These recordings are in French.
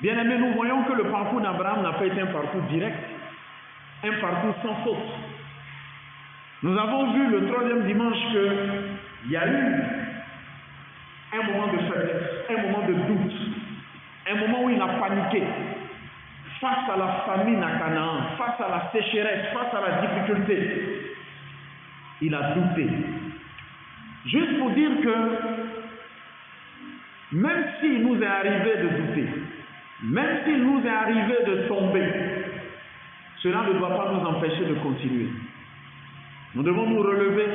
Bien aimés, nous voyons que le parcours d'Abraham n'a pas été un parcours direct, un parcours sans faute. Nous avons vu le troisième dimanche qu'il y a eu un moment de faiblesse, un moment de doute, un moment où il a paniqué face à la famine à Canaan, face à la sécheresse, face à la difficulté. Il a douté. Juste pour dire que même s'il nous est arrivé de douter, même s'il nous est arrivé de tomber, cela ne doit pas nous empêcher de continuer. Nous devons nous relever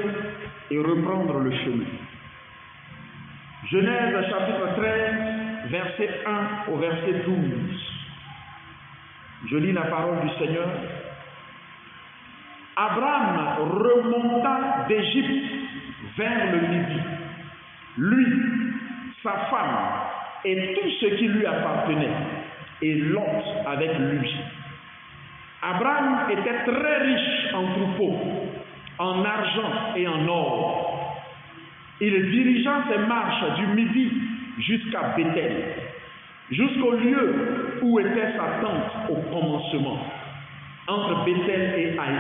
et reprendre le chemin. Genèse chapitre 13, verset 1 au verset 12. Je lis la parole du Seigneur. Abraham remonta d'Égypte vers le Midi, lui, sa femme et tout ce qui lui appartenait, et Lot avec lui. Abraham était très riche en troupeaux, en argent et en or. Il dirigea ses marches du Midi jusqu'à Béthel, jusqu'au lieu où était sa tente au commencement, entre Béthel et Haï,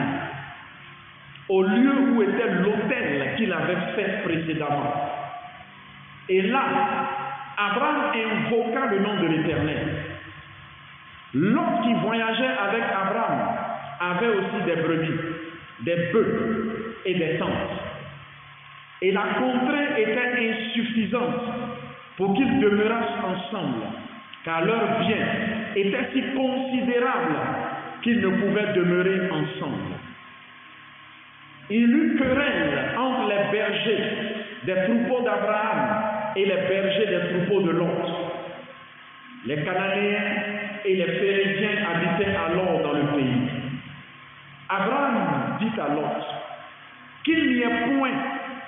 au lieu où était l'autel qu'il avait fait précédemment. Et là, Abraham invoqua le nom de l'Éternel. Lot qui voyageait avec Abraham avait aussi des brebis, des bœufs et des tentes. Et la contrée était insuffisante pour qu'ils demeurassent ensemble, car leur bien était si considérable qu'ils ne pouvaient demeurer ensemble. Il eut querelle entre les bergers des troupeaux d'Abraham et les bergers des troupeaux de Lot. Les Cananéens et les Phéréziens habitaient alors dans le pays. Abraham dit à Lot, qu'il n'y ait point,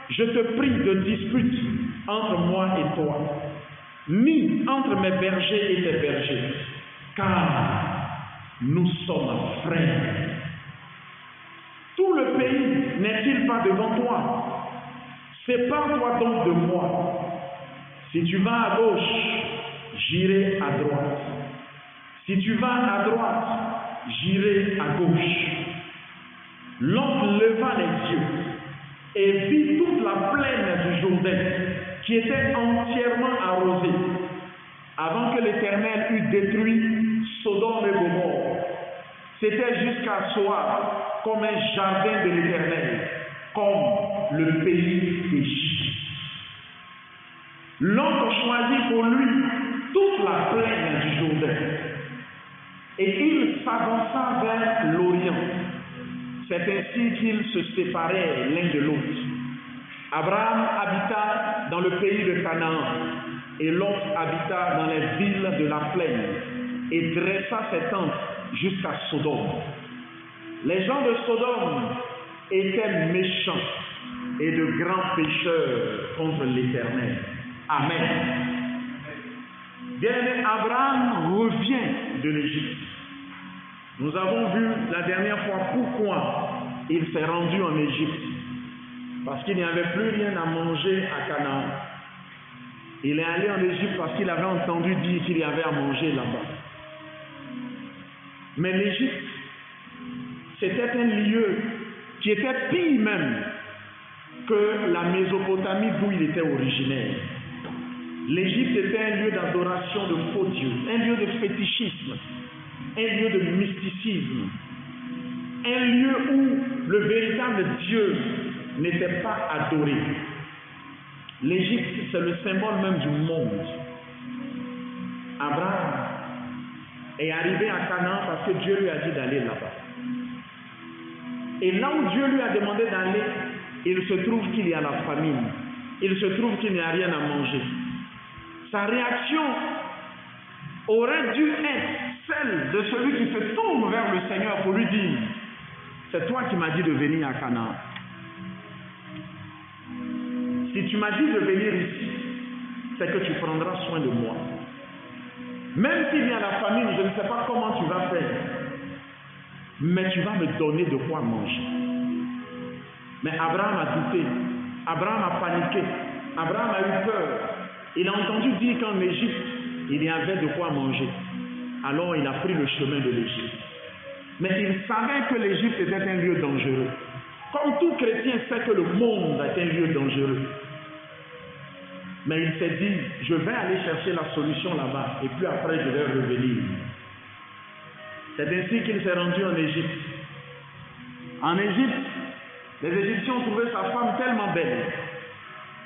je te prie, de dispute entre moi et toi, ni entre mes bergers et tes bergers, car nous sommes frères. Tout le pays n'est-il pas devant toi? Sépare-toi donc de moi. Si tu vas à gauche, j'irai à droite. Si tu vas à droite, j'irai à gauche. Lot leva les yeux et vit toute la plaine du Jourdain qui était entièrement arrosée, avant que l'Éternel eût détruit Sodome et Gomorrhe. C'était jusqu'à Soar comme un jardin de l'Éternel, comme le pays d'Égypte. Lot choisit pour lui toute la plaine du Jourdain, et il s'avança vers l'Orient. C'est ainsi qu'ils se séparaient l'un de l'autre. Abraham habita dans le pays de Canaan, et Lot habita dans les villes de la plaine, et dressa ses tentes jusqu'à Sodome. Les gens de Sodome étaient méchants et de grands pécheurs contre l'Éternel. Amen. Bien-aimé, Abraham revient de l'Égypte. Nous avons vu la dernière fois pourquoi il s'est rendu en Égypte. Parce qu'il n'y avait plus rien à manger à Canaan. Il est allé en Égypte parce qu'il avait entendu dire qu'il y avait à manger là-bas. Mais l'Égypte, c'était un lieu qui était pire même que la Mésopotamie d'où il était originaire. L'Égypte était un lieu d'adoration de faux dieux, un lieu de fétichisme, un lieu de mysticisme, un lieu où le véritable Dieu n'était pas adoré. L'Égypte, c'est le symbole même du monde. Abraham est arrivé à Canaan parce que Dieu lui a dit d'aller là-bas. Et là où Dieu lui a demandé d'aller, il se trouve qu'il y a la famine. Il se trouve qu'il n'y a rien à manger. Sa réaction aurait dû être celle de celui qui se tourne vers le Seigneur pour lui dire, c'est toi qui m'as dit de venir à Canaan. Si tu m'as dit de venir ici, c'est que tu prendras soin de moi. Même s'il y a la famine, je ne sais pas comment tu vas faire, mais tu vas me donner de quoi manger. Mais Abraham a douté, Abraham a paniqué, Abraham a eu peur. Il a entendu dire qu'en Égypte, il y avait de quoi manger. alors il a pris le chemin de l'Égypte. Mais il savait que l'Égypte était un lieu dangereux. Comme tout chrétien sait que le monde est un lieu dangereux. Mais il s'est dit, je vais aller chercher la solution là-bas et puis après je vais revenir. C'est ainsi qu'il s'est rendu en Égypte. En Égypte, les Égyptiens ont trouvé sa femme tellement belle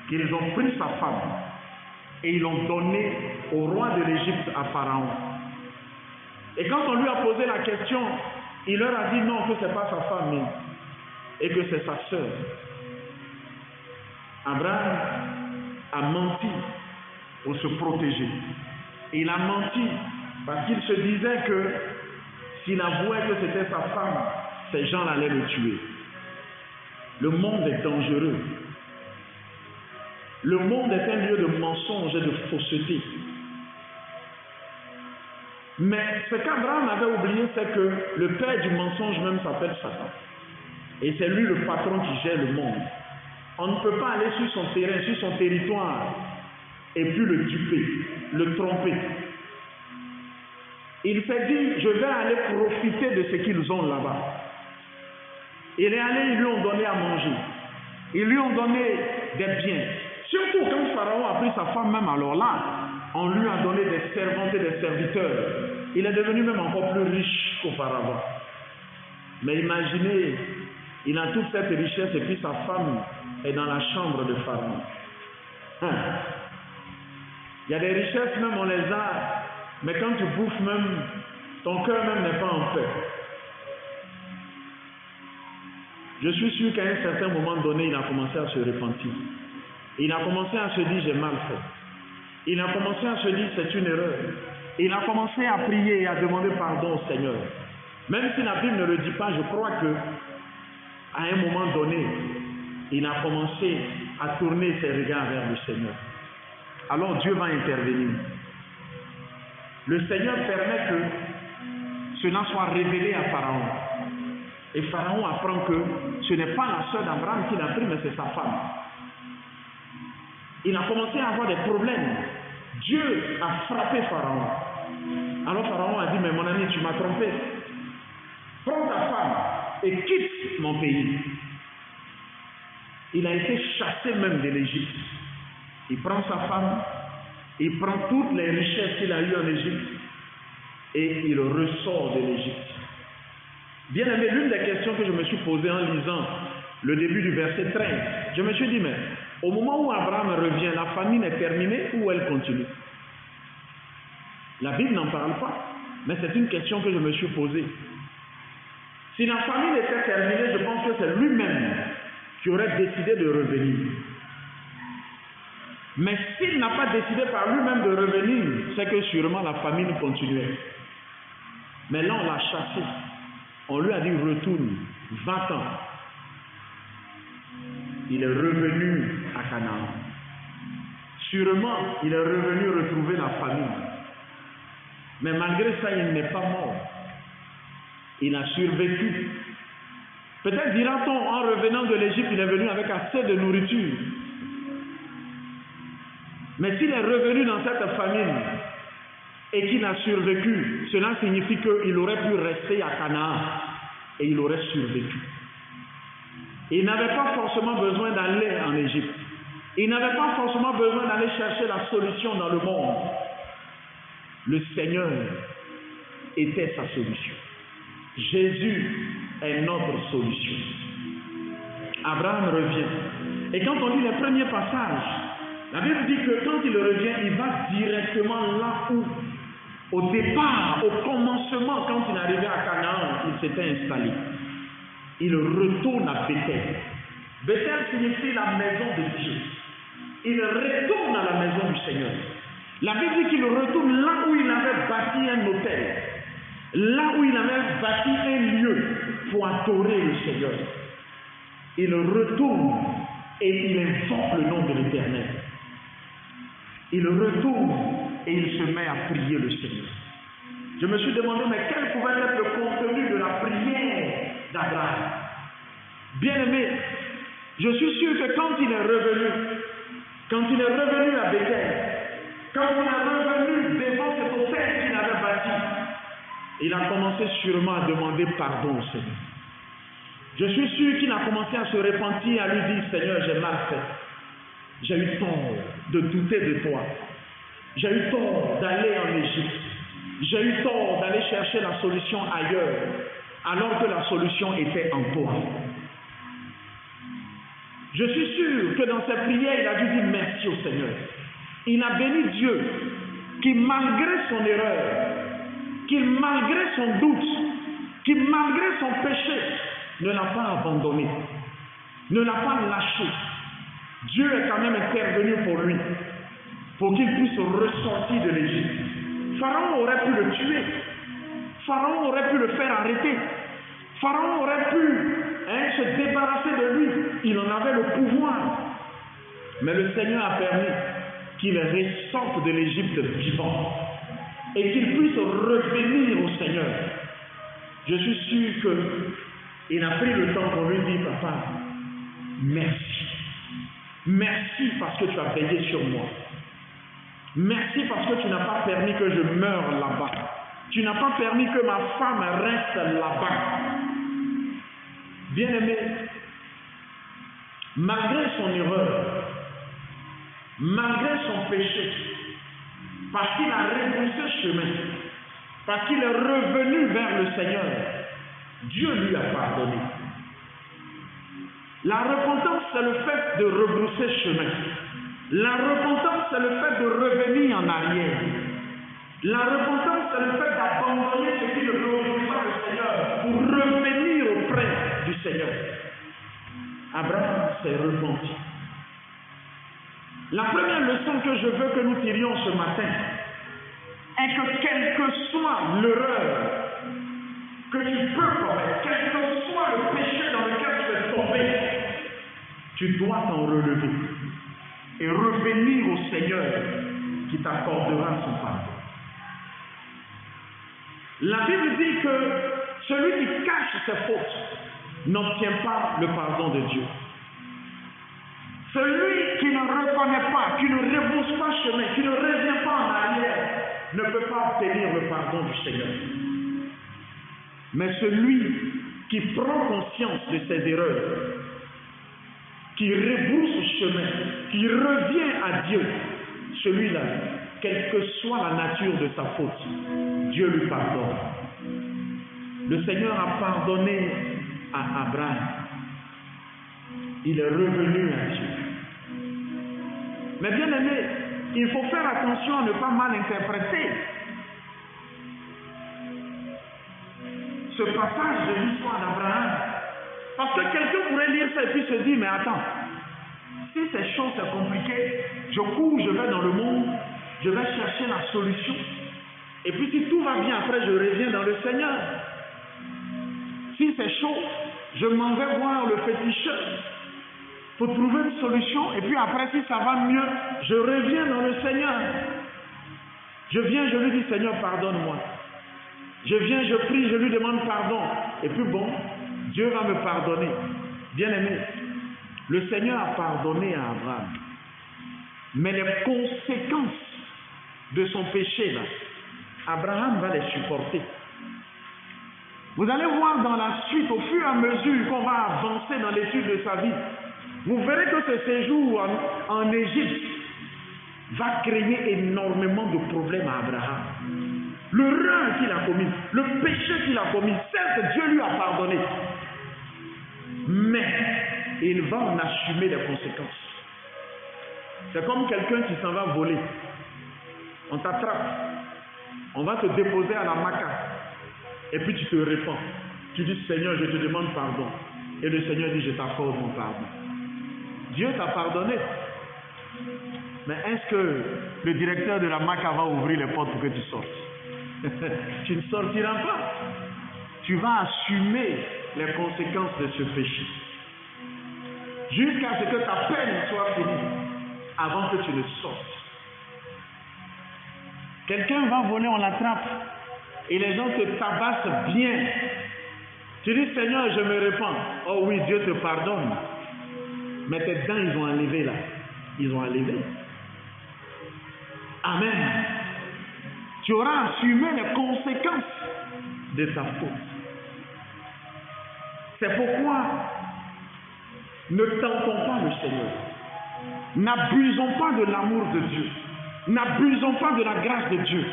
qu'ils ont pris sa femme et ils l'ont donnée au roi de l'Égypte, à Pharaon. Et quand on lui a posé la question, il leur a dit non, que ce n'est pas sa femme et que c'est sa sœur. Abraham a menti pour se protéger. Il a menti parce qu'il se disait que s'il avouait que c'était sa femme, ces gens allaient le tuer. Le monde est dangereux. Le monde est un lieu de mensonge et de fausseté. Mais ce qu'Abraham avait oublié, c'est que le père du mensonge même s'appelle Satan. Et c'est lui le patron qui gère le monde. On ne peut pas aller sur son terrain, sur son territoire, et puis le duper, le tromper. Il s'est dit, je vais aller profiter de ce qu'ils ont là-bas. Il est allé, ils lui ont donné à manger. Ils lui ont donné des biens. Surtout quand Pharaon a pris sa femme, même alors là, on lui a donné des servantes et des serviteurs. Il est devenu même encore plus riche qu'auparavant. Mais imaginez, il a toute cette richesse et puis sa femme est dans la chambre de Pharaon. Il y a des richesses, même on les a, mais quand tu bouffes même, ton cœur même n'est pas en paix. Je suis sûr qu'à un certain moment donné, il a commencé à se repentir. Il a commencé à se dire, j'ai mal fait. Il a commencé à se dire, c'est une erreur. Il a commencé à prier et à demander pardon au Seigneur. Même si la Bible ne le dit pas, je crois que à un moment donné, il a commencé à tourner ses regards vers le Seigneur. Alors Dieu va intervenir. Le Seigneur permet que cela soit révélé à Pharaon. Et Pharaon apprend que ce n'est pas la sœur d'Abraham qui l'a pris, mais c'est sa femme. Il a commencé à avoir des problèmes. Dieu a frappé Pharaon. Alors Pharaon a dit, mais mon ami, tu m'as trompé. Prends ta femme et quitte mon pays. Il a été chassé même de l'Égypte. Il prend sa femme, il prend toutes les richesses qu'il a eues en Égypte et il ressort de l'Égypte. Bien aimé, l'une des questions que je me suis posée en lisant le début du verset 13, je me suis dit, mais au moment où Abraham revient, la famine est terminée ou elle continue? La Bible n'en parle pas, mais c'est une question que je me suis posée. Si la famine était terminée, je pense que c'est lui-même qui aurait décidé de revenir. Mais s'il n'a pas décidé par lui-même de revenir, c'est que sûrement la famine continuait. Mais là, on l'a chassé. On lui a dit, retourne, va-t'en. Il est revenu à Canaan. Sûrement, il est revenu retrouver la famille. Mais malgré ça, il n'est pas mort. Il a survécu. Peut-être dira-t-on, en revenant de l'Égypte, il est venu avec assez de nourriture. Mais s'il est revenu dans cette famine et qu'il a survécu, cela signifie qu'il aurait pu rester à Canaan et il aurait survécu. Il n'avait pas forcément besoin d'aller en Égypte. Il n'avait pas forcément besoin d'aller chercher la solution dans le monde. Le Seigneur était sa solution. Jésus est notre solution. Abraham revient. Et quand on lit les premiers passages, la Bible dit que quand il revient, il va directement là où, au départ, au commencement, quand il est arrivé à Canaan, il s'était installé. Il retourne à Bethel. Bethel signifie la maison de Dieu. Il retourne à la maison du Seigneur. La Bible dit qu'il retourne là où il avait bâti un hôtel. Là où il avait bâti un lieu pour adorer le Seigneur. Il retourne et il invoque le nom de l'Éternel. Il retourne et il se met à prier le Seigneur. Je me suis demandé, mais quel pouvait être le contenu de la prière d'Abraham? Bien aimé, je suis sûr que quand il est revenu à Bethel, quand il est revenu devant cet hôtel qu'il avait bâti, il a commencé sûrement à demander pardon au Seigneur. Je suis sûr qu'il a commencé à se repentir, à lui dire, Seigneur, j'ai mal fait. J'ai eu tort de douter de toi. J'ai eu tort d'aller en Égypte. J'ai eu tort d'aller chercher la solution ailleurs, alors que la solution était en toi. Je suis sûr que dans ses prières, il a dû dire merci au Seigneur. Il a béni Dieu, qui malgré son erreur, qui malgré son doute, qui malgré son péché, ne l'a pas abandonné, ne l'a pas lâché. Dieu est quand même intervenu pour lui, pour qu'il puisse ressortir de l'Égypte. Pharaon aurait pu le tuer, Pharaon aurait pu le faire arrêter, Pharaon aurait pu se débarrasser de lui, il en avait le pouvoir. Mais le Seigneur a permis qu'il ressorte de l'Égypte vivant et qu'il puisse revenir au Seigneur. Je suis sûr qu'il a pris le temps pour lui dire, papa, merci. Merci parce que tu as veillé sur moi. Merci parce que tu n'as pas permis que je meure là-bas. Tu n'as pas permis que ma femme reste là-bas. Bien-aimé, malgré son erreur, malgré son péché, parce qu'il a rebroussé chemin, parce qu'il est revenu vers le Seigneur, Dieu lui a pardonné. La repentance, c'est le fait de rebrousser chemin. La repentance, c'est le fait de revenir en arrière. La repentance, c'est le fait d'abandonner ce qui ne glorifie pas le Seigneur pour revenir auprès du Seigneur. Abraham s'est repenti. La première leçon que je veux que nous tirions ce matin est que quelle que soit l'erreur que tu peux commettre, quel que soit le péché dans lequel tu es tombé, tu dois t'en relever et revenir au Seigneur qui t'accordera son pardon. La Bible dit que celui qui cache ses fautes n'obtient pas le pardon de Dieu. Celui qui ne reconnaît pas, qui ne rebrousse pas chemin, qui ne revient pas en arrière, ne peut pas obtenir le pardon du Seigneur. Mais celui qui prend conscience de ses erreurs, qui rebrousse chemin, qui revient à Dieu, celui-là, quelle que soit la nature de sa faute, Dieu lui pardonne. Le Seigneur a pardonné à Abraham. Il est revenu à Dieu. Mais bien aimé, il faut faire attention à ne pas mal interpréter ce passage de l'histoire d'Abraham. Parce que quelqu'un pourrait lire ça et puis se dire, mais attends, si ces choses sont compliquées, je cours, je vais dans le monde, je vais chercher la solution. Et puis si tout va bien, après je reviens dans le Seigneur. Si c'est chaud, je m'en vais voir le féticheur pour trouver une solution. Et puis après, si ça va mieux, je reviens dans le Seigneur. Je viens, je lui dis, Seigneur, pardonne-moi. Je viens, je prie, je lui demande pardon. Et puis bon, Dieu va me pardonner. Bien-aimé, le Seigneur a pardonné à Abraham. Mais les conséquences de son péché, là, Abraham va les supporter. Vous allez voir dans la suite, au fur et à mesure qu'on va avancer dans l'étude de sa vie, vous verrez que ce séjour en Égypte va créer énormément de problèmes à Abraham. L'erreur qu'il a commis, le péché qu'il a commis, certes Dieu lui a pardonné, mais il va en assumer les conséquences. C'est comme quelqu'un qui s'en va voler. On t'attrape, on va te déposer à la maca, et puis tu te répands. Tu dis, Seigneur, je te demande pardon. Et le Seigneur dit, je t'accorde mon pardon. Dieu t'a pardonné. Mais est-ce que le directeur de la maca va ouvrir les portes pour que tu sortes? Tu ne sortiras pas. Tu vas assumer les conséquences de ce péché. Jusqu'à ce que ta peine soit finie, avant que tu ne sortes. Quelqu'un va voler, on l'attrape, et les gens te tabassent bien. Tu dis, Seigneur, je me répands. Oh oui, Dieu te pardonne. Mais tes dents, ils ont enlevé là. Ils ont enlevé. Amen. Tu auras assumé les conséquences de ta faute. C'est pourquoi ne tentons pas le Seigneur. N'abusons pas de l'amour de Dieu. N'abusons pas de la grâce de Dieu.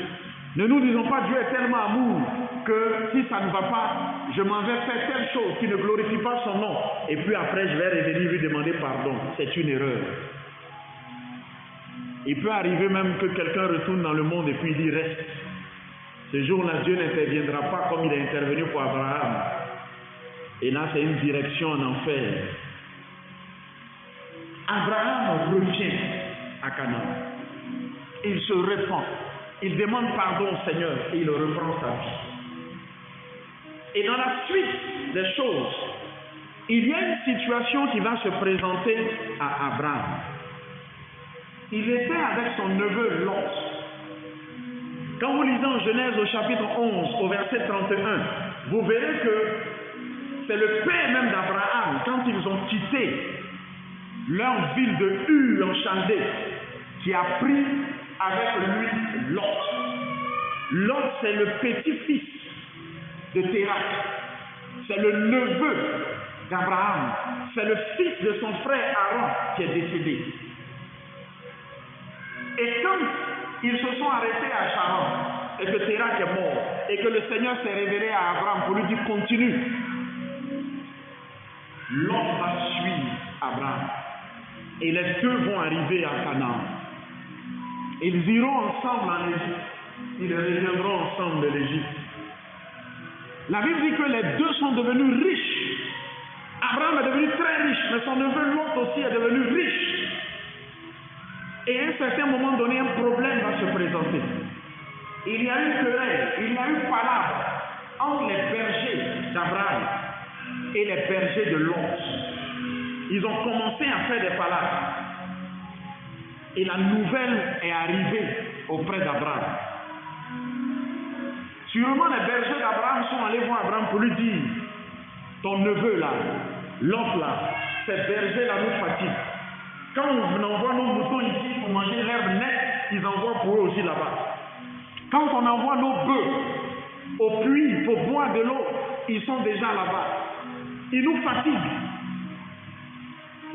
Ne nous disons pas Dieu est tellement amour que si ça ne va pas, je m'en vais faire telle chose qui ne glorifie pas son nom. Et puis après, je vais revenir lui demander pardon. C'est une erreur. Il peut arriver même que quelqu'un retourne dans le monde et puis il dit reste. Ce jour-là, Dieu n'interviendra pas comme il est intervenu pour Abraham. Et là, c'est une direction en enfer. Abraham revient à Canaan. Il se repent. Il demande pardon au Seigneur et il reprend sa vie. Et dans la suite des choses, il y a une situation qui va se présenter à Abraham. Il était avec son neveu Lot. Quand vous lisez en Genèse au chapitre 11, au verset 31, vous verrez que c'est le père même d'Abraham, quand ils ont quitté leur ville de Ur en Chaldée, qui a pris avec lui Lot. Lot, c'est le petit-fils de Térak. C'est le neveu d'Abraham. C'est le fils de son frère Aaron qui est décédé. Et quand ils se sont arrêtés à Charan, et que Térak est mort, et que le Seigneur s'est révélé à Abraham pour lui dire continue, Lot va suivre Abraham. Et les deux vont arriver à Canaan. Ils iront ensemble en Égypte. Ils reviendront ensemble de l'Égypte. La Bible dit que les deux sont devenus riches. Abraham est devenu très riche, mais son neveu Lot aussi est devenu riche. Et à un certain moment donné, un problème va se présenter. Il y a eu querelle, il y a eu palabre entre les bergers d'Abraham et les bergers de Lot. Ils ont commencé à faire des palabres. Et la nouvelle est arrivée auprès d'Abraham. Sûrement les bergers d'Abraham sont allés voir Abraham pour lui dire, ton neveu là, Lot là, ces bergers là nous fatiguent. Quand on envoie nos moutons ici pour manger l'herbe nette, ils envoient pour eux aussi là-bas. Quand on envoie nos bœufs au puits pour boire de l'eau, ils sont déjà là-bas. Ils nous fatiguent.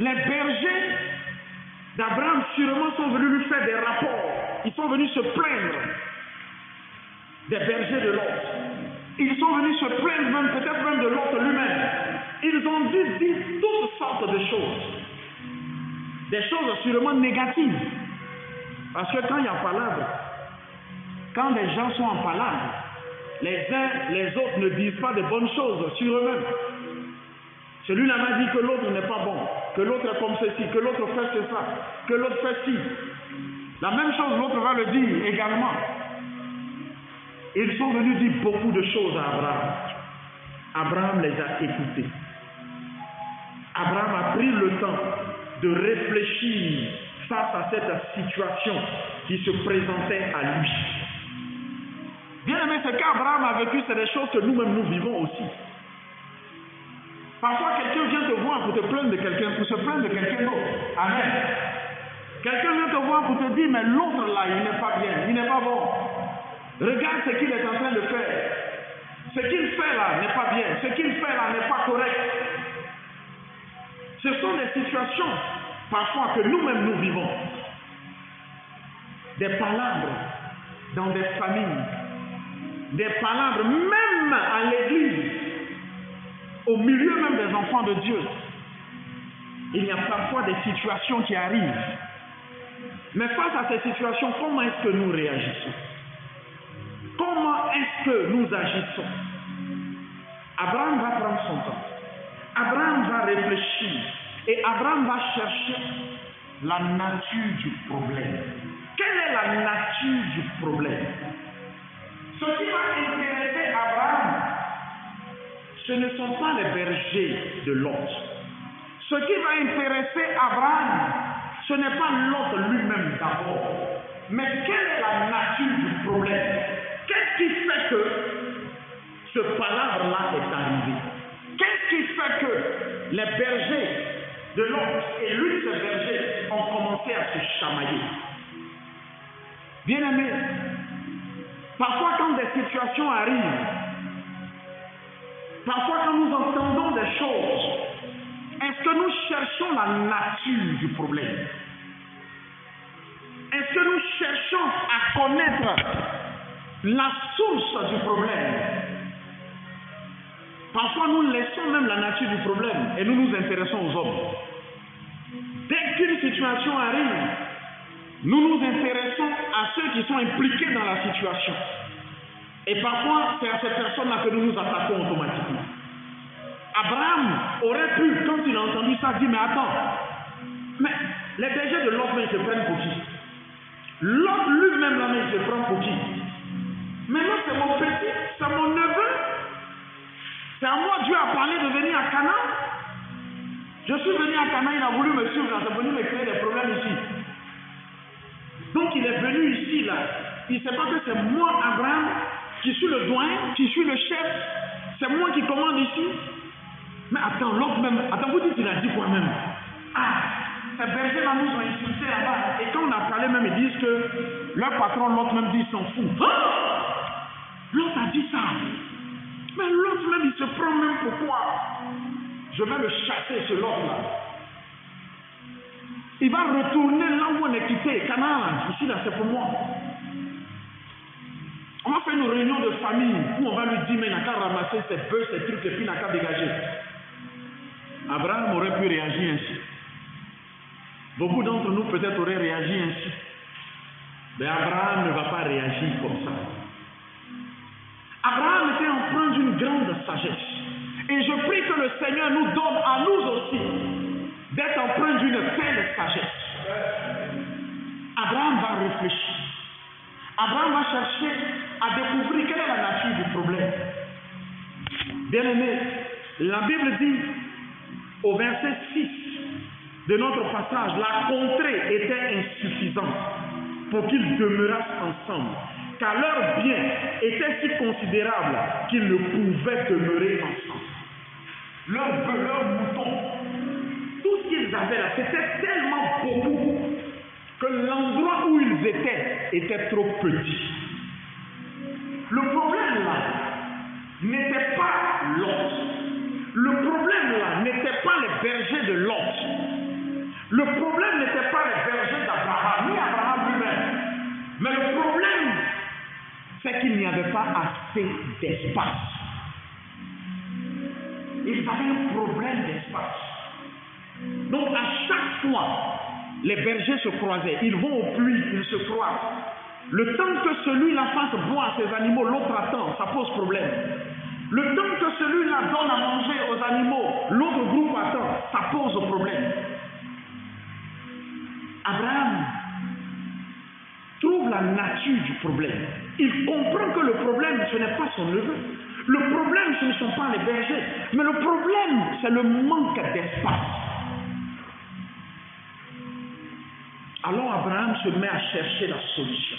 Les bergers d'Abraham sûrement sont venus lui faire des rapports. Ils sont venus se plaindre des bergers de Lot. Ils sont venus se plaindre même, peut-être même de Lot lui-même. Ils ont dû dire toutes sortes de choses. Des choses sûrement négatives. Parce que quand il y a palabre, quand les gens sont en palabre, les uns, les autres ne disent pas de bonnes choses sur eux-mêmes. Celui-là m'a dit que l'autre n'est pas bon, que l'autre est comme ceci, que l'autre fait ça, que l'autre fait ci. La même chose, l'autre va le dire également. Ils sont venus dire beaucoup de choses à Abraham. Abraham les a écoutés. Abraham a pris le temps de réfléchir face à cette situation qui se présentait à lui. Bien aimé, ce qu'Abraham a vécu, c'est des choses que nous-mêmes nous vivons aussi. Parfois, quelqu'un vient te voir pour te plaindre de quelqu'un, pour se plaindre de quelqu'un d'autre. Amen. Quelqu'un vient te voir pour te dire, mais l'autre là, il n'est pas bien, il n'est pas bon. Regarde ce qu'il est en train de faire. Ce qu'il fait là n'est pas bien. Ce qu'il fait là n'est pas correct. Ce sont des situations, parfois, que nous-mêmes nous vivons. Des palabres dans des familles. Des palabres même à l'église. Au milieu même des enfants de Dieu. Il y a parfois des situations qui arrivent. Mais face à ces situations, comment est-ce que nous réagissons? Comment est-ce que nous agissons? Abraham va prendre son temps. Abraham va réfléchir. Et Abraham va chercher la nature du problème. Quelle est la nature du problème? Ce qui va intéresser Abraham, ce ne sont pas les bergers de Lot. Ce qui va intéresser Abraham, ce n'est pas Lot lui-même d'abord. Mais quelle est la nature du problème? Qu'est-ce qui fait que ce palabre-là est arrivé? Qu'est-ce qui fait que les bergers de Lot et l'une de ces bergers ont commencé à se chamailler? Bien-aimés, parfois quand des situations arrivent, Parfois, quand nous entendons des choses, est-ce que nous cherchons la nature du problème? Est-ce que nous cherchons à connaître la source du problème? Parfois, nous laissons même la nature du problème et nous nous intéressons aux hommes. Dès qu'une situation arrive, nous nous intéressons à ceux qui sont impliqués dans la situation. Et parfois, c'est à ces personnes-là que nous nous attaquons automatiquement. Abraham aurait pu, quand il a entendu ça, dire, mais attends, mais les bergers de Lot, ils se prennent pour qui? Lot lui-même, là, il se prend pour qui? Mais non, c'est mon petit, c'est mon neveu. C'est à moi, Dieu a parlé de venir à Canaan. Je suis venu à Canaan, il a voulu me suivre, il est venu me créer des problèmes ici. Donc il est venu ici, là. Il ne sait pas que c'est moi, Abraham, qui suis le doyen, qui suis le chef. C'est moi qui commande ici. Mais attends, l'autre même, attends, vous dites, il a dit quoi même? Ah, ces bergers-là nous ont insultés là-bas. Et quand on a parlé même, ils disent que leur patron, l'autre même dit, il s'en fout. Ah! L'autre a dit ça. Mais l'autre même, il se prend même pourquoi? Je vais le chasser, ce l'autre-là. Il va retourner là où on est quitté, Canaan. Ici, là, c'est pour moi. On va faire une réunion de famille où on va lui dire, mais il n'a qu'à ramasser ses bœufs, ses trucs, et puis il n'a qu'à dégager. Abraham aurait pu réagir ainsi. Beaucoup d'entre nous peut-être auraient réagi ainsi. Mais Abraham ne va pas réagir comme ça. Abraham était empreint d'une grande sagesse. Et je prie que le Seigneur nous donne à nous aussi d'être empreint d'une telle sagesse. Abraham va réfléchir. Abraham va chercher à découvrir quelle est la nature du problème. Bien-aimé, la Bible dit au verset 6 de notre passage, la contrée était insuffisante pour qu'ils demeurassent ensemble, car leur bien était si considérable qu'ils ne pouvaient demeurer ensemble. Leurs bœufs, leurs moutons, tout ce qu'ils avaient là, c'était tellement beaucoup que l'endroit où ils étaient était trop petit. Le problème là n'était pas Lot. Le problème là n'était pas les bergers de Lot. Le problème n'était pas les bergers d'Abraham, ni Abraham lui-même. Mais le problème, c'est qu'il n'y avait pas assez d'espace. Ils avaient un problème d'espace. Donc à chaque fois, les bergers se croisaient. Ils vont au puits, ils se croisent. Le temps que celui-là fasse boire à ses animaux, l'autre attend, ça pose problème. Le temps que celui-là donne à manger aux animaux, l'autre groupe attend, ça pose problème. Abraham trouve la nature du problème. Il comprend que le problème, ce n'est pas son neveu. Le problème, ce ne sont pas les bergers. Mais le problème, c'est le manque d'espace. Alors Abraham se met à chercher la solution.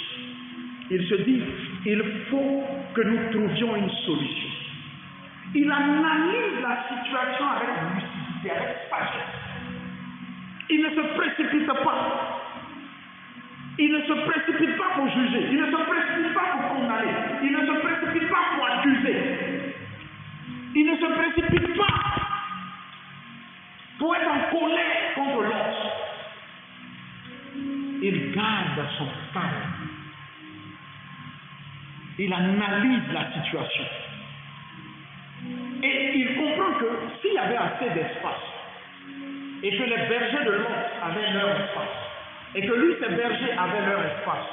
Il se dit, il faut que nous trouvions une solution. Il analyse la situation avec lucidité, avec sagesse. Il ne se précipite pas. Il ne se précipite pas pour juger. Il ne se précipite pas pour condamner. Il ne se précipite pas pour accuser. Il ne se précipite pas pour être en colère contre l'autre. Il garde son calme. Il analyse la situation. Et il comprend que s'il y avait assez d'espace, et que les bergers de l'autre avaient leur espace, et que lui, ses bergers avaient leur espace,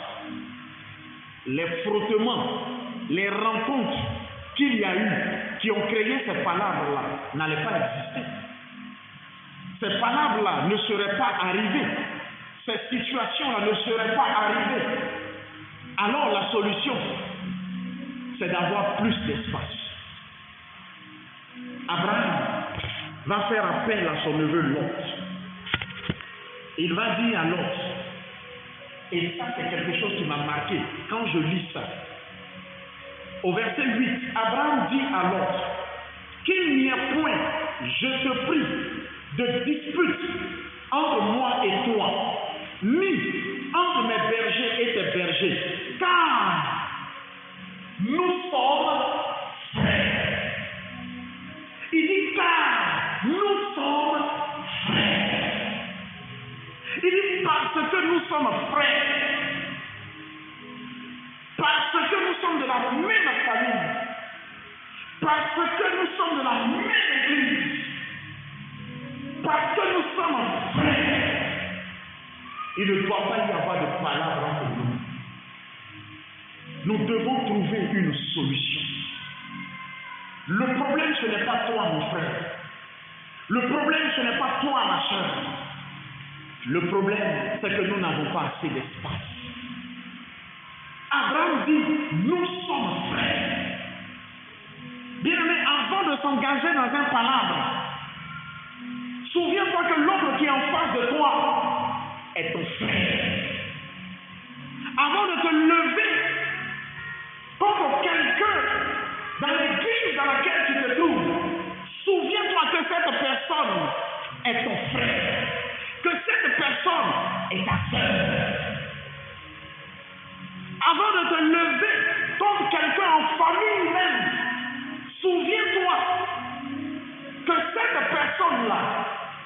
les frottements, les rencontres qu'il y a eu, qui ont créé ces palabres-là, n'allaient pas exister. Ces palabres-là ne seraient pas arrivées. Ces situations-là ne seraient pas arrivées. Alors la solution, c'est d'avoir plus d'espace. Abraham va faire appel à son neveu Lot. Il va dire à Lot, et ça c'est quelque chose qui m'a marqué quand je lis ça. Au verset 8, Abraham dit à Lot, qu'il n'y ait point, je te prie, de dispute entre moi et toi, ni entre mes bergers et tes bergers, car nous sommes frères. sommes frères. Parce que nous sommes de la même famille. Parce que nous sommes de la même église. Parce que nous sommes frères. Il ne doit pas y avoir de palabres entre nous. Nous devons trouver une solution. Le problème, ce n'est pas toi, mon frère. Le problème, ce n'est pas toi, ma soeur. Le problème, c'est que nous n'avons pas assez d'espace. Abraham dit, nous sommes frères. Bien-aimé, avant de s'engager dans un palabre, souviens-toi que l'homme qui est en face de toi est ton frère. Avant de te lever contre quelqu'un dans l'église dans laquelle tu te trouves, souviens-toi que cette personne est ton frère, que cette personne est ta sœur. Avant de te lever contre quelqu'un en famille même, souviens-toi que cette personne-là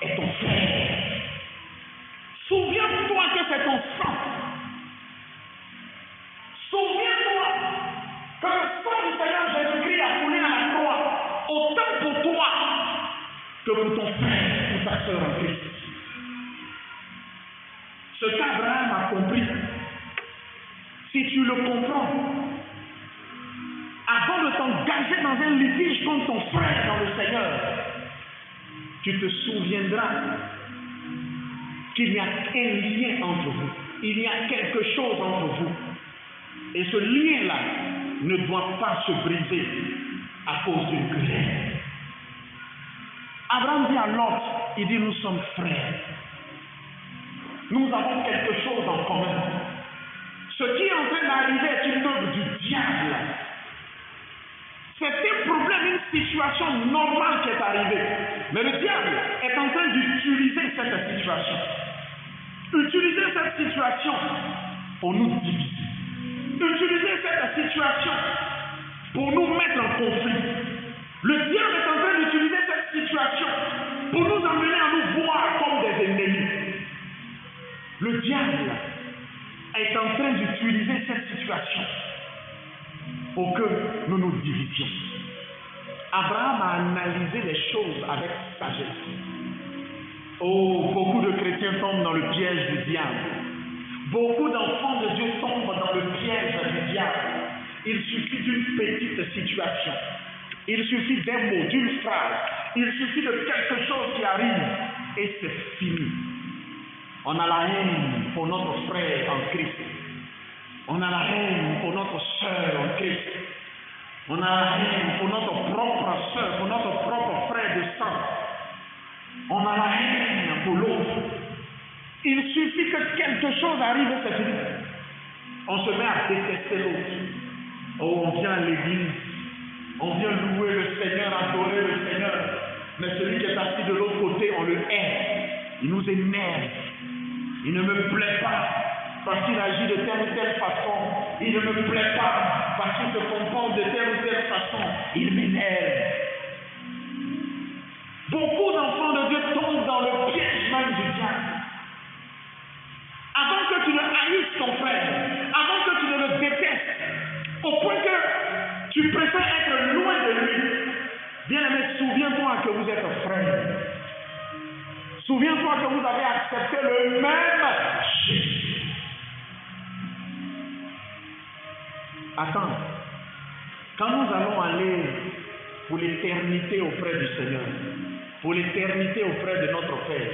est ton frère. Souviens-toi que c'est ton sang. Souviens-toi que le sang du Seigneur Jésus-Christ a coulé à la croix, autant pour toi que pour ton frère ou ta soeur en Christ. Ce qu'Abraham a compris, si tu le comprends, avant de t'engager dans un litige contre ton frère dans le Seigneur, tu te souviendras qu'il y a un lien entre vous. Il y a quelque chose entre vous. Et ce lien-là ne doit pas se briser à cause d'une querelle. Abraham dit à Lot, il dit, nous sommes frères. Nous avons quelque chose en commun. Ce qui est en train d'arriver est une œuvre du diable. C'est un problème, une situation normale qui est arrivée. Mais le diable est en train d'utiliser cette situation. Utiliser cette situation pour nous diviser. Utiliser cette situation pour nous mettre en conflit. Le diable est en train d'utiliser cette situation pour nous amener à nous voir comme des ennemis. Le diable est en train d'utiliser cette situation pour que nous nous divisions. Abraham a analysé les choses avec sagesse. Oh, beaucoup de chrétiens tombent dans le piège du diable. Beaucoup d'enfants de Dieu tombent dans le piège du diable. Il suffit d'une petite situation. Il suffit d'un mot, d'une phrase. Il suffit de quelque chose qui arrive et c'est fini. On a la haine pour notre frère en Christ. On a la haine pour notre soeur en Christ. On a la haine pour notre propre soeur, pour notre propre frère de sang. On a la haine pour l'autre. Il suffit que quelque chose arrive et c'est fini. On se met à détester l'autre. Oh, on vient à l'église. On vient louer le Seigneur, adorer le Seigneur. Mais celui qui est assis de l'autre côté, on le hait. Il nous énerve. Il ne me plaît pas parce qu'il agit de telle ou telle façon. Il ne me plaît pas parce qu'il se comporte de telle ou telle façon. Il m'énerve. Beaucoup d'enfants de Dieu tombent dans le piège même du diable. Avant que tu ne haïsses ton frère, avant que tu ne le détestes, au point que tu préfères être loin de lui, bien-aimé, souviens-toi que vous êtes frères. Souviens-toi que vous avez accepté le même Jésus. Attends, quand nous allons aller pour l'éternité auprès du Seigneur, pour l'éternité auprès de notre Père,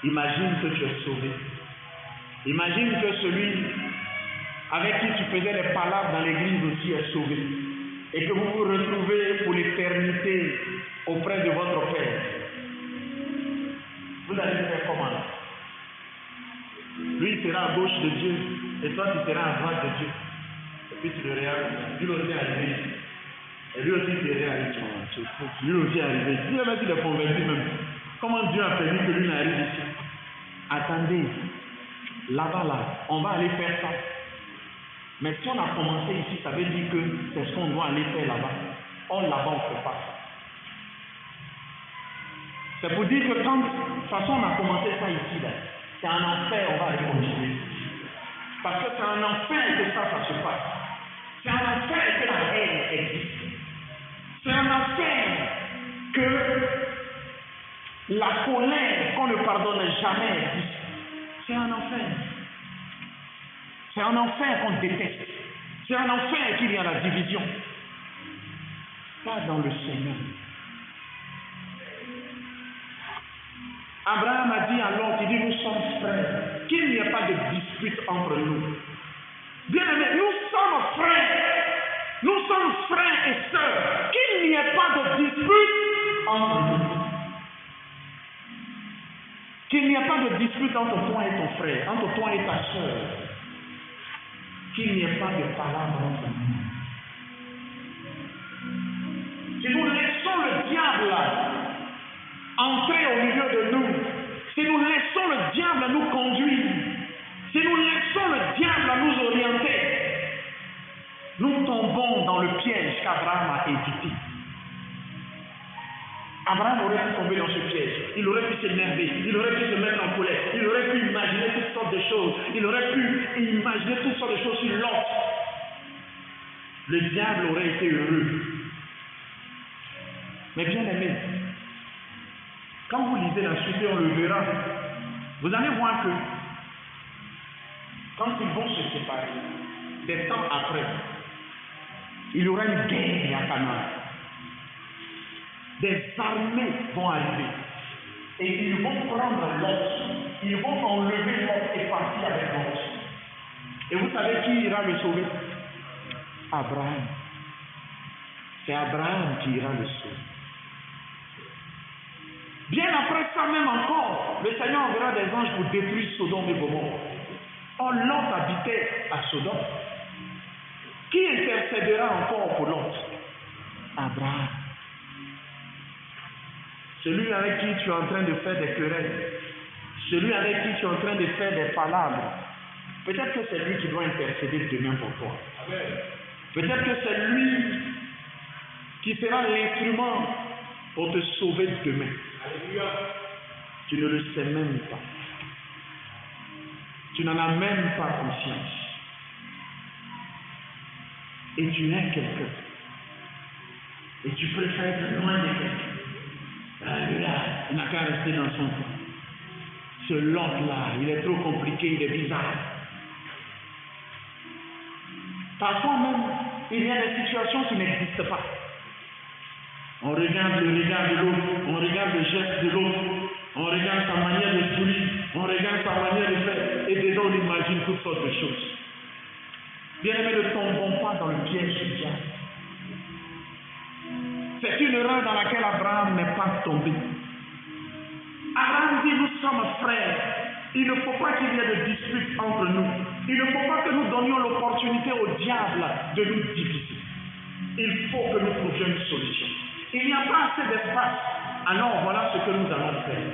imagine que tu es sauvé. Imagine que celui avec qui tu faisais les palabres dans l'église aussi est sauvé. Et que vous vous retrouvez pour l'éternité auprès de votre Père. Vous allez faire comment? Lui sera à gauche de Dieu et toi tu seras à droite de Dieu. Et puis tu le regardes, lui aussi est arrivé. Et lui aussi tu es arrivé. Lui aussi est arrivé. Lui même s'il est convaincu même. Comment Dieu a permis que lui n'arrive ici? Attendez, là-bas là, on va aller faire ça. Mais si on a commencé ici, ça veut dire que c'est ce qu'on doit aller faire là-bas. Or là-bas on ne fait pas ça. C'est pour dire que quand, de toute façon, on a commencé ça ici, là, c'est en enfer, on va aller continuer. Parce que c'est en enfer que ça se passe. C'est en enfer que la haine existe. C'est en enfer que la colère qu'on ne pardonne jamais existe. C'est en enfer. C'est en enfer qu'on déteste. C'est en enfer qu'il y a la division. Pas dans le Seigneur. Abraham a dit à Lot, il dit, nous sommes frères, qu'il n'y ait pas de dispute entre nous. Bien-aimés, nous sommes frères et sœurs, qu'il n'y ait pas de dispute entre nous. Qu'il n'y ait pas de dispute entre toi et ton frère, entre toi et ta sœur. Qu'il n'y ait pas de palabre entre nous. Si nous laissons le diable entrer au milieu de nous, si nous laissons le diable nous conduire, si nous laissons le diable nous orienter, nous tombons dans le piège qu'Abraham a évité. Abraham aurait pu tomber dans ce piège, il aurait pu s'énerver, il aurait pu se mettre en colère, il aurait pu imaginer toutes sortes de choses, il aurait pu imaginer toutes sortes de choses sur l'autre. Le diable aurait été heureux. Mais bien aimé, quand vous lisez la suite, on le verra, vous allez voir que quand ils vont se séparer, des temps après, il y aura une guerre à Canaan. Des armées vont arriver et ils vont prendre l'autre, ils vont enlever l'autre et partir avec l'autre. Et vous savez qui ira le sauver? Abraham. C'est Abraham qui ira le sauver. Bien après ça même encore, le Seigneur enverra des anges pour détruire Sodome et Gomorrhe. Or, Lot habitait à Sodome. Qui intercédera encore pour Lot? Abraham. Celui avec qui tu es en train de faire des querelles, celui avec qui tu es en train de faire des palabres, peut-être que c'est lui qui doit intercéder demain pour toi. Peut-être que c'est lui qui sera l'instrument pour te sauver demain. Tu ne le sais même pas. Tu n'en as même pas conscience. Et tu es quelqu'un. Et tu préfères être loin de quelqu'un. Il n'a qu'à rester dans son coin. Ce Lot-là, il est trop compliqué, il est bizarre. Parfois même, il y a des situations qui n'existent pas. On regarde le regard de l'autre, on regarde le geste de l'autre, on regarde sa manière de sourire, on regarde sa manière de faire, et déjà on imagine toutes sortes de choses. Bien-aimés, ne tombons pas dans le piège du diable. C'est une erreur dans laquelle Abraham n'est pas tombé. Abraham dit, nous sommes frères. Il ne faut pas qu'il y ait de dispute entre nous. Il ne faut pas que nous donnions l'opportunité au diable de nous diviser. Il faut que nous trouvions une solution. Il n'y a pas assez d'espace. Alors voilà ce que nous allons faire.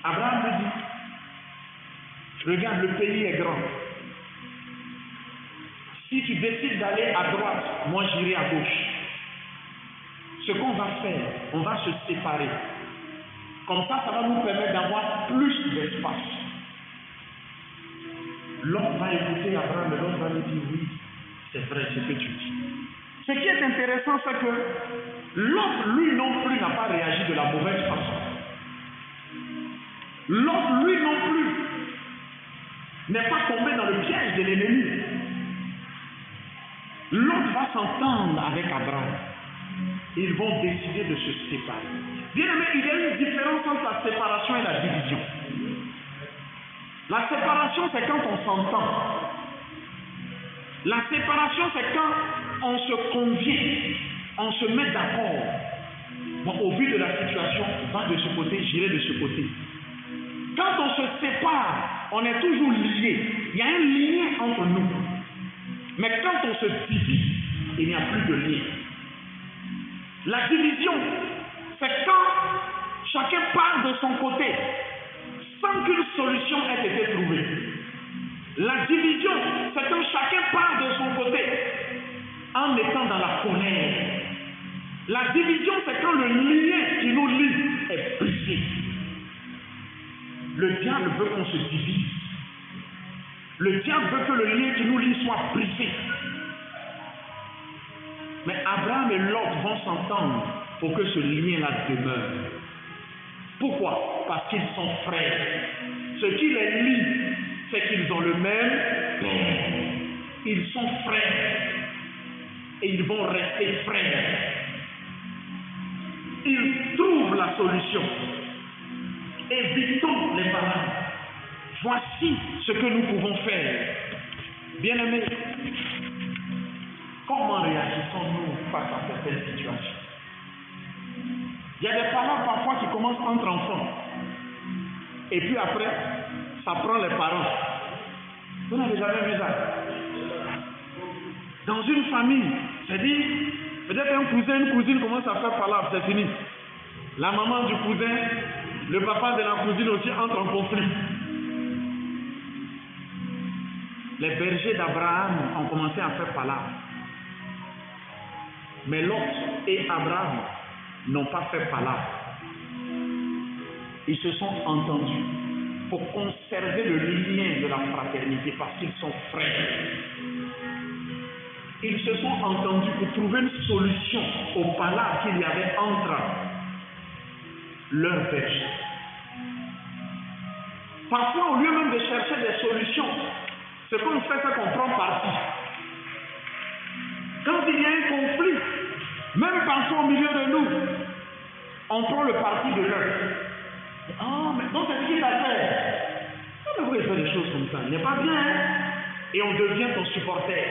Abraham lui dit, regarde, le pays est grand. Si tu décides d'aller à droite, moi j'irai à gauche. Ce qu'on va faire, on va se séparer. Comme ça, ça va nous permettre d'avoir plus d'espace. L'autre va écouter Abraham, et l'autre va lui dire, oui, c'est vrai ce que tu dis. Ce qui est intéressant, c'est que l'autre, lui non plus, n'a pas réagi de la mauvaise façon. L'autre, lui non plus, n'est pas tombé dans le piège de l'ennemi. L'autre va s'entendre avec Abraham. Ils vont décider de se séparer. Bien aimé, il y a une différence entre la séparation et la division. La séparation, c'est quand on s'entend. La séparation, c'est quand on se convient, on se met d'accord. Bon, au vu de la situation, va de ce côté, j'irai de ce côté. Quand on se sépare, on est toujours liés. Il y a un lien entre nous. Mais quand on se divise, il n'y a plus de lien. La division, c'est quand chacun part de son côté, sans qu'une solution ait été trouvée. La division, c'est quand chacun part de son côté, en étant dans la colère. La division, c'est quand le lien qui nous lie est brisé. le diable veut qu'on se divise. Le diable veut que le lien qui nous lie soit brisé. Mais Abraham et Lot vont s'entendre pour que ce lien-là demeure. Pourquoi? Parce qu'ils sont frères. Ce qui les lie, c'est qu'ils ont le même père. Ils sont frères. Et ils vont rester frères. Ils trouvent la solution. Évitons les paroles. Voici ce que nous pouvons faire. Bien-aimés, comment réagissons-nous face à certaines situations? Il y a des paroles parfois qui commencent entre enfants. Et puis après, ça prend les parents. Vous n'avez jamais vu ça? Dans une famille, c'est-à-dire, peut-être un cousin, une cousine commence à faire palabre, c'est fini. La maman du cousin, le papa de la cousine aussi entrent en conflit. Les bergers d'Abraham ont commencé à faire palabre. Mais Lot et Abraham n'ont pas fait palabre. Ils se sont entendus pour conserver le lien de la fraternité parce qu'ils sont frères. Ils se sont entendus pour trouver une solution au palabre qu'il y avait entre leurs bergers. Parfois, au lieu même de chercher des solutions, ce qu'on fait, c'est qu'on prend parti. Quand il y a un conflit, même parfois au milieu de nous, on prend le parti de l'un. Ah, mais non, c'est ce qu'il a fait. On devrait faire des choses comme ça. Il n'est pas bien, hein? Et on devient ton supporter.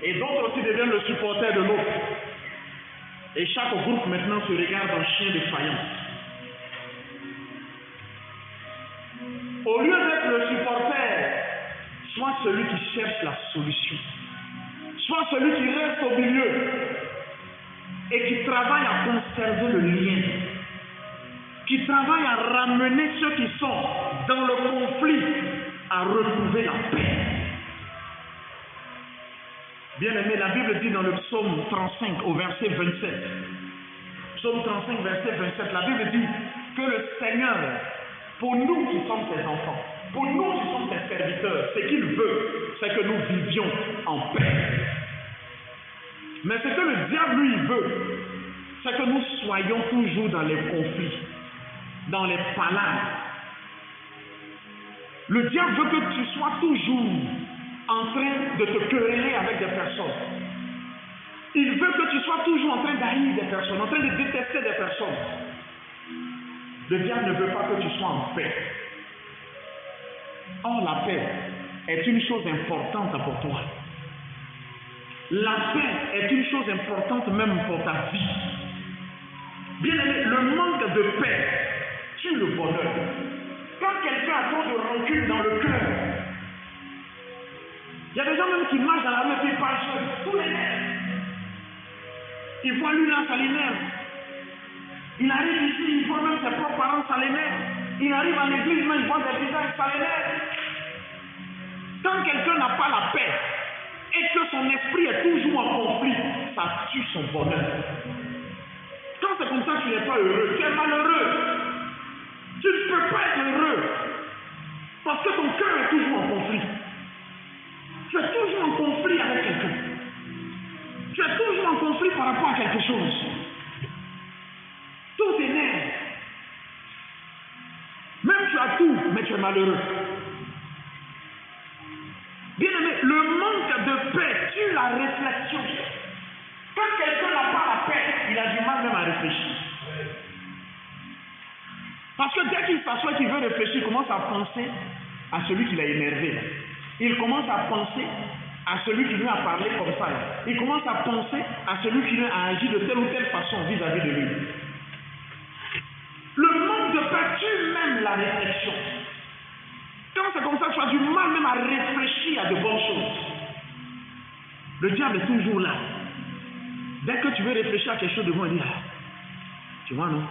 Et d'autres aussi deviennent le supporter de l'autre. Et chaque groupe maintenant se regarde en chien de faïence. Au lieu d'être le supporter, sois celui qui cherche la solution. Sois celui qui reste au milieu et qui travaille à conserver le lien. Qui travaille à ramener ceux qui sont dans le conflit à retrouver la paix. Bien-aimé, la Bible dit dans le psaume 35 au verset 27. Psaume 35, verset 27, la Bible dit que le Seigneur, pour nous qui sommes ses enfants, pour nous qui sommes ses serviteurs, ce qu'il veut, c'est que nous vivions en paix. Mais ce que le diable, lui, veut, c'est que nous soyons toujours dans les conflits, dans les palabres. Le diable veut que tu sois toujours en train de te quereller avec des personnes. Il veut que tu sois toujours en train d'haïr des personnes, en train de détester des personnes. Le diable ne veut pas que tu sois en paix. Or, la paix est une chose importante pour toi. La paix est une chose importante même pour ta vie. Bien aimé, le manque de paix tue le bonheur. Quand quelqu'un a trop de rancune dans le cœur, il y a des gens même qui marchent dans la rue et qui parlent tous les nerfs. Ils voient lui là, ça l'énerve. Il arrive ici, il voit même ses propres parents, ça l'énerve. Il arrive à l'église, même il voit des visages, ça l'énerve. Quand quelqu'un n'a pas la paix et que son esprit est toujours en conflit, ça tue son bonheur. Quand c'est comme ça, tu n'es pas heureux, tu es malheureux. Tu ne peux pas être heureux parce que ton cœur est toujours en conflit. Tu es toujours en conflit avec quelqu'un. Tu es toujours en conflit par rapport à quelque chose. Tout t'énerve. Même tu as tout, mais tu es malheureux. Bien aimé, le manque de paix tue la réflexion. Quand quelqu'un n'a pas la paix, il a du mal même à réfléchir. Parce que dès qu'il s'assoit et qu'il veut réfléchir, il commence à penser à celui qui l'a énervé. Il commence à penser à celui qui lui a parlé comme ça. Il commence à penser à celui qui lui a agi de telle ou telle façon vis-à-vis de lui. Le manque de paix tue même la réflexion. Quand c'est comme ça, tu as du mal même à réfléchir à de bonnes choses. Le diable est toujours là. Dès que tu veux réfléchir à quelque chose de bon, il dit, ah, tu vois non,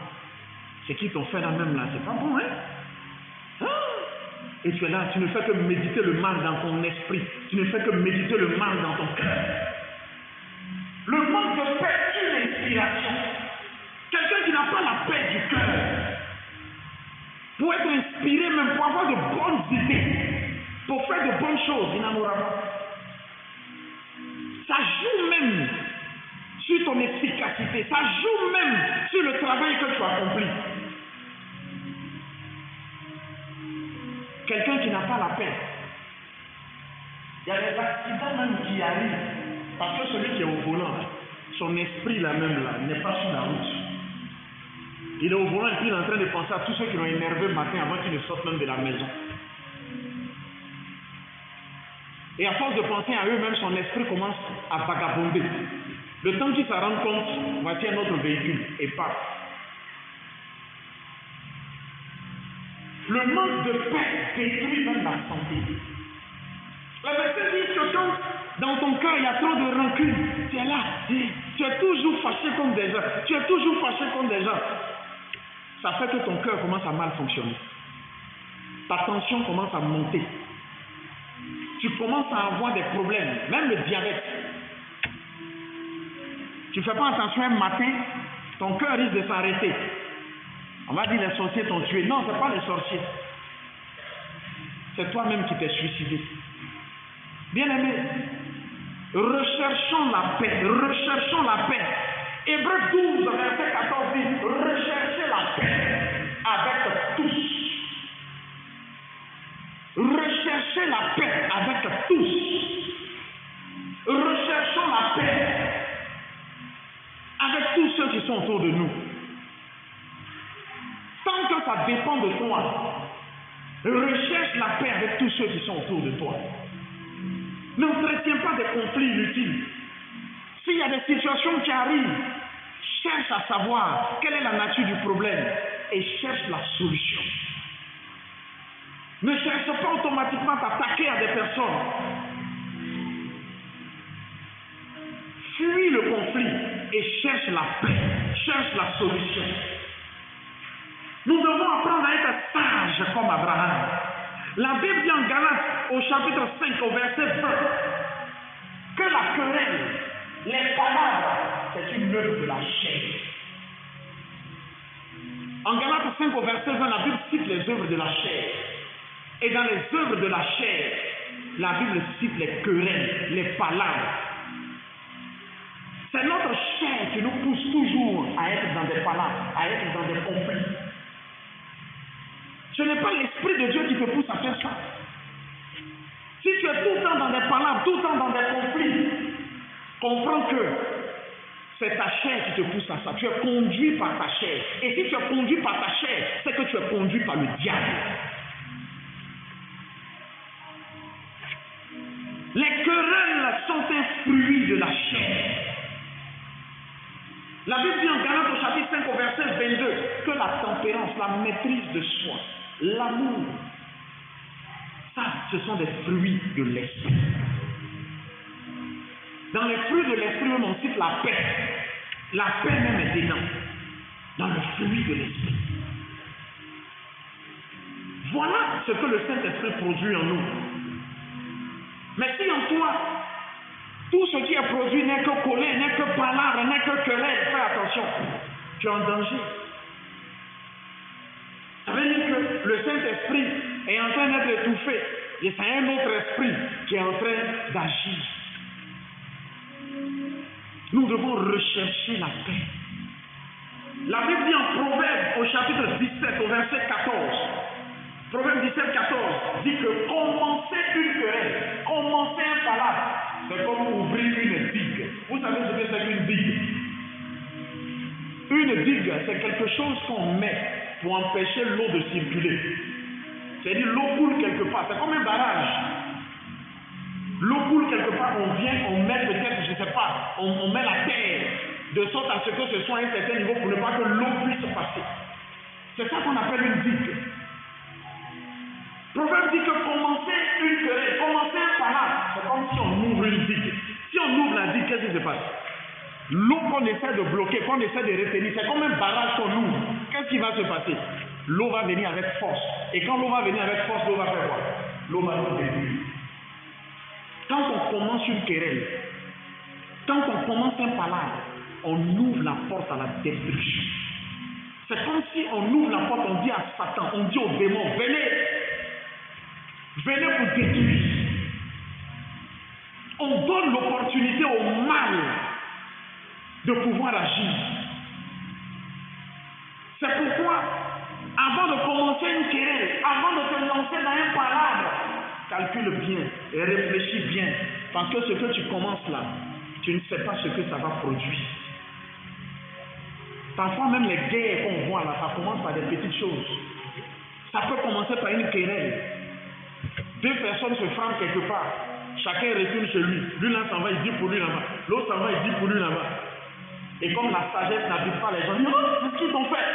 c'est qui t'ont fait là même là, c'est pas bon, hein? Ah! Et tu es là, tu ne fais que méditer le mal dans ton esprit, tu ne fais que méditer le mal dans ton cœur. Le manque de paix tue l'inspiration. Quelqu'un qui n'a pas la paix du cœur, chose, il n'en aura pas. Ça joue même sur ton efficacité, ça joue même sur le travail que tu accomplis. Quelqu'un qui n'a pas la paix, il y a des accidents même qui arrivent, parce que celui qui est au volant, son esprit là même là, n'est pas sur la route. Il est au volant et puis il est en train de penser à tous ceux qui l'ont énervé le matin avant qu'ils ne sortent même de la maison. Et à force de penser à eux-mêmes, son esprit commence à vagabonder. Le temps qu'il s'en rende compte, voici un autre véhicule et part. Le manque de paix détruit même la santé. Le verset dit que quand dans ton cœur il y a trop de rancune, tu es là, tu es toujours fâché contre des gens, ça fait que ton cœur commence à mal fonctionner. Ta tension commence à monter. Tu commences à avoir des problèmes, même le diabète. Tu ne fais pas attention un matin, ton cœur risque de s'arrêter. On va dire les sorciers t'ont tué. Non, ce n'est pas les sorciers. C'est toi-même qui t'es suicidé. Bien-aimé, recherchons la paix, recherchons la paix. Hébreux 12, verset 14 dit, recherchez la paix avec tous. Recherchez la paix avec tous. Recherchons la paix avec tous ceux qui sont autour de nous. Tant que ça dépend de toi, recherche la paix avec tous ceux qui sont autour de toi. N'entretiens pas des conflits inutiles. S'il y a des situations qui arrivent, cherche à savoir quelle est la nature du problème et cherche la solution. Ne cherche pas automatiquement à t'attaquer à des personnes. Fuis le conflit et cherche la paix, cherche la solution. Nous devons apprendre à être sages comme Abraham. La Bible dit en Galates, au chapitre 5, au verset 20, que la querelle, les palabres, c'est une œuvre de la chair. En Galates 5, au verset 20, la Bible cite les œuvres de la chair. Et dans les œuvres de la chair, la Bible cite les querelles, les palabres. C'est notre chair qui nous pousse toujours à être dans des palabres, à être dans des conflits. Ce n'est pas l'Esprit de Dieu qui te pousse à faire ça. Si tu es tout le temps dans des palabres, tout le temps dans des conflits, comprends que c'est ta chair qui te pousse à ça. Tu es conduit par ta chair. Et si tu es conduit par ta chair, c'est que tu es conduit par le diable. Les querelles sont un fruit de la chair. La Bible dit en Galates au chapitre 5 au verset 22 que la tempérance, la maîtrise de soi, l'amour, ça, ce sont des fruits de l'esprit. Dans les fruits de l'esprit, on cite la paix. La paix même est dedans, dans le fruit de l'esprit. Voilà ce que le Saint-Esprit produit en nous. Mais si en toi, tout ce qui est produit n'est que colère, n'est que palabre, n'est que querelle, fais attention, tu es en danger. Ça veut dire que le Saint-Esprit est en train d'être étouffé. Et c'est un autre esprit qui est en train d'agir. Nous devons rechercher la paix. La Bible dit en Proverbe, au chapitre 17, au verset 14, Proverbe 17, 14, dit que commencer une querelle, commencer un palabre, c'est comme ouvrir une digue. Vous savez ce que c'est qu'une digue? Une digue, c'est quelque chose qu'on met pour empêcher l'eau de circuler. C'est-à-dire l'eau coule quelque part, c'est comme un barrage. L'eau coule quelque part, on vient, on met peut-être, je ne sais pas, on met la terre, de sorte à ce que ce soit à un certain niveau pour ne pas que l'eau puisse passer. C'est ça qu'on appelle une digue. Proverbe dit que commencer une querelle, commencer un palabre, c'est comme si on ouvre une digue. Si on ouvre la digue, qu'est-ce qui se passe? L'eau qu'on essaie de bloquer, qu'on essaie de retenir, c'est comme un barrage qu'on ouvre. Qu'est-ce qui va se passer? L'eau va venir avec force. Et quand l'eau va venir avec force, l'eau va faire quoi? L'eau va nous détruire. Quand on commence une querelle, quand on commence un palabre, on ouvre la porte à la destruction. C'est comme si on ouvre la porte, on dit à Satan, on dit aux démons, venez pour détruire. On donne l'opportunité au mal de pouvoir agir. C'est pourquoi, avant de commencer une querelle, avant de te lancer dans un palabre, calcule bien et réfléchis bien. Parce que ce que tu commences là, tu ne sais pas ce que ça va produire. Parfois même les guerres qu'on voit là, ça commence par des petites choses. Ça peut commencer par une querelle. Deux personnes se frappent quelque part. Chacun retourne chez lui. Lui là s'en va, il dit pour lui là-bas. L'autre s'en va, il dit pour lui là-bas. Et comme la sagesse n'habite pas les gens, ils disent, oh, c'est ce qu'ils ont fait.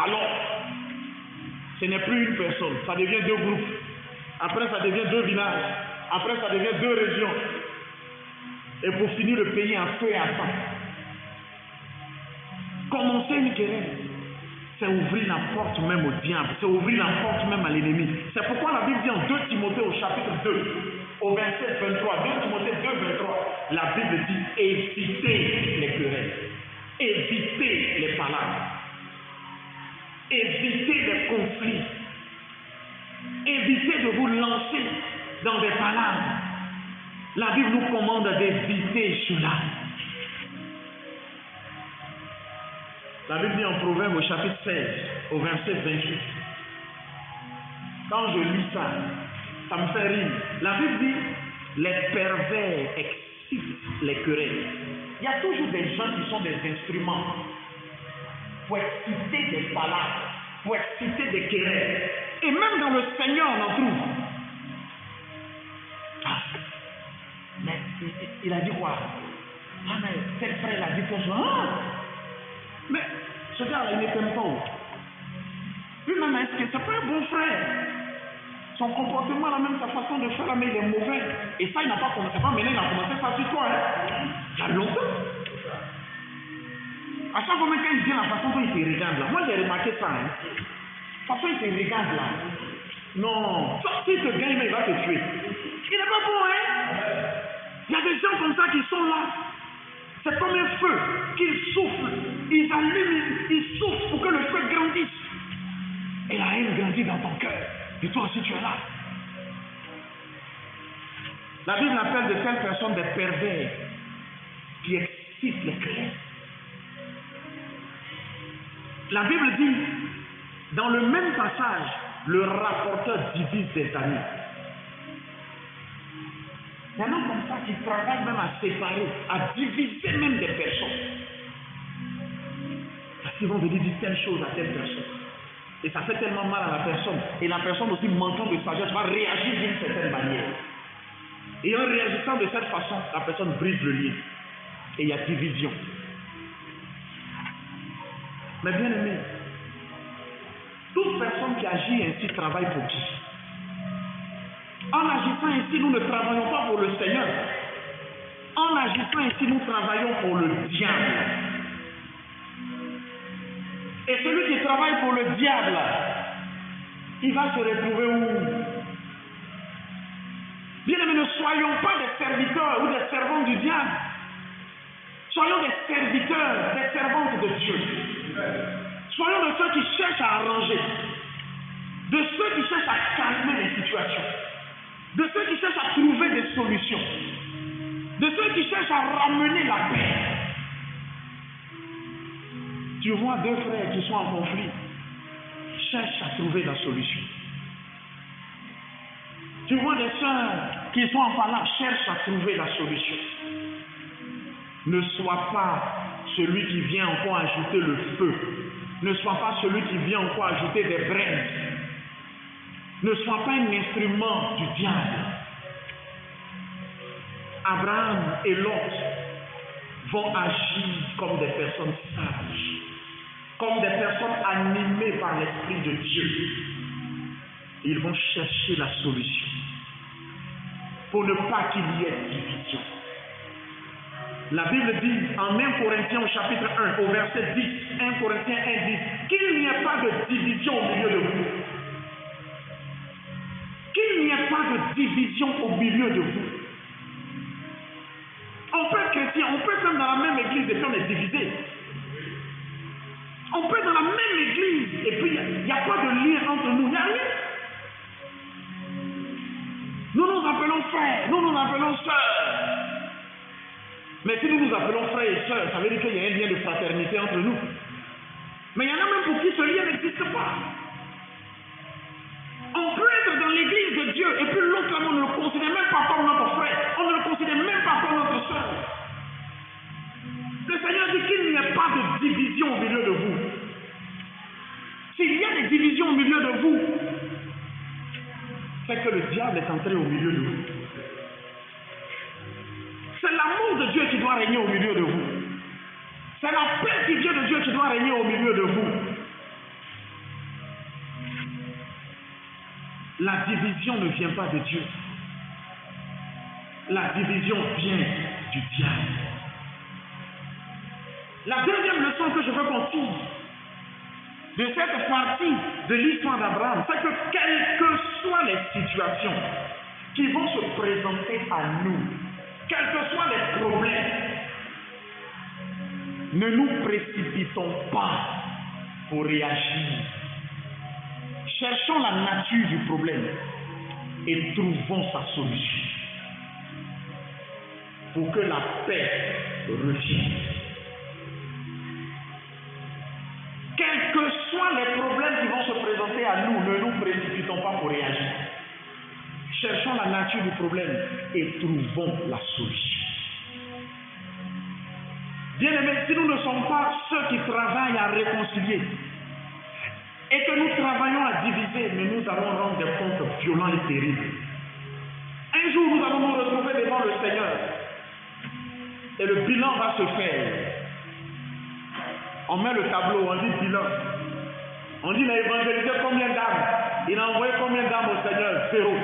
Alors, ce n'est plus une personne, ça devient deux groupes. Après, ça devient deux villages. Après, ça devient deux régions. Et pour finir, le pays en feu et à sang. Commencer une querelle, c'est ouvrir la porte même au diable, c'est ouvrir la porte même à l'ennemi. C'est pourquoi la Bible dit en 2 Timothée au chapitre 2, au verset 23, 2 Timothée 2, 23, la Bible dit évitez les querelles, évitez les palabres, évitez les conflits, évitez de vous lancer dans des palabres. La Bible nous commande d'éviter cela. La Bible dit en Proverbe au chapitre 16, au verset 28. Quand je lis ça, ça me fait rire. La Bible dit, les pervers excitent les querelles. Il y a toujours des gens qui sont des instruments pour exciter des palabres, pour exciter des querelles. Et même dans le Seigneur, on en trouve. Ah, mais il a dit quoi? Ah, mais tel frère a dit quelque chose. Ah, mais ce gars-là, il ne t'aime pas. Lui-même, est-ce que c'est pas un bon frère? Son comportement, la même sa façon de faire, mais il est mauvais. Et ça, il n'a pas commencé. Pas maintenant, il a commencé ça sur toi. Hein? Il y a longtemps. À chaque moment, quand il vient, la façon dont il te regarde là. Moi, j'ai remarqué ça. Hein? La façon dont il te regarde là. Non. Sauf s'il te gagne, il va te tuer. Il n'est pas bon, hein? Il y a des gens comme ça qui sont là. C'est comme un feu qu'ils soufflent, ils allument, ils soufflent pour que le feu grandisse. Et la haine grandit dans ton cœur. Et toi aussi tu es là. La Bible appelle de telles personnes des pervers qui excitent les querelles. La Bible dit, dans le même passage, le rapporteur divise des amis. Il y en a comme ça qui travaillent même à séparer, à diviser même des personnes. Parce qu'ils vont venir dire telle chose à telle personne. Et ça fait tellement mal à la personne. Et la personne aussi manquant de sagesse va réagir d'une certaine manière. Et en réagissant de cette façon, la personne brise le lien. Et il y a division. Mais bien aimé, toute personne qui agit ainsi travaille pour qui? En agissant ainsi, nous ne travaillons pas pour le Seigneur. En agissant ainsi, nous travaillons pour le diable. Et celui qui travaille pour le diable, il va se retrouver où? Bien aimé, ne soyons pas des serviteurs ou des servantes du diable. Soyons des serviteurs, des servantes de Dieu. Soyons de ceux qui cherchent à arranger, de ceux qui cherchent à calmer les situations, de ceux qui cherchent à trouver des solutions, de ceux qui cherchent à ramener la paix. Tu vois deux frères qui sont en conflit, cherche à trouver la solution. Tu vois des sœurs qui sont en palabre, cherche à trouver la solution. Ne sois pas celui qui vient encore ajouter le feu. Ne sois pas celui qui vient encore ajouter des braises. Ne sois pas un instrument du diable. Abraham et Lot vont agir comme des personnes sages, comme des personnes animées par l'Esprit de Dieu. Ils vont chercher la solution pour ne pas qu'il y ait division. La Bible dit en 1 Corinthiens au chapitre 1 au verset 10, 1 Corinthiens 1 dit qu'il n'y ait pas de division au milieu de vous. Qu'il n'y ait pas de division au milieu de vous. On peut être chrétien, on peut être même dans la même église et puis on est divisé. On peut être dans la même église et puis il n'y a pas de lien entre nous. Il n'y a rien. Nous nous appelons frères, nous nous appelons sœurs. Mais si nous nous appelons frères et sœurs, ça veut dire qu'il y a un lien de fraternité entre nous. Mais il y en a même pour qui ce lien n'existe pas. On peut être dans l'église de Dieu et puis l'autre là, on ne le considère même pas comme notre frère. On ne le considère même pas comme notre sœur. Le Seigneur dit qu'il n'y a pas de division au milieu de vous. S'il y a des divisions au milieu de vous, c'est que le diable est entré au milieu de vous. C'est l'amour de Dieu qui doit régner au milieu de vous. C'est la paix qui vient de Dieu qui doit régner au milieu de vous. La division ne vient pas de Dieu. La division vient du diable. La deuxième leçon que je veux qu'on tire de cette partie de l'histoire d'Abraham, c'est que quelles que soient les situations qui vont se présenter à nous, quels que soient les problèmes, ne nous précipitons pas pour réagir. Cherchons la nature du problème et trouvons sa solution pour que la paix revienne. Quels que soient les problèmes qui vont se présenter à nous, ne nous précipitons pas pour réagir. Cherchons la nature du problème et trouvons la solution. Bien-aimés, si nous ne sommes pas ceux qui travaillent à réconcilier et que nous travaillons à diviser, mais nous allons rendre des comptes violents et terribles. Un jour, nous allons nous retrouver devant le Seigneur et le bilan va se faire. On met le tableau, on dit bilan. On dit il a évangélisé combien d'âmes? Il a envoyé combien d'âmes au Seigneur? 0.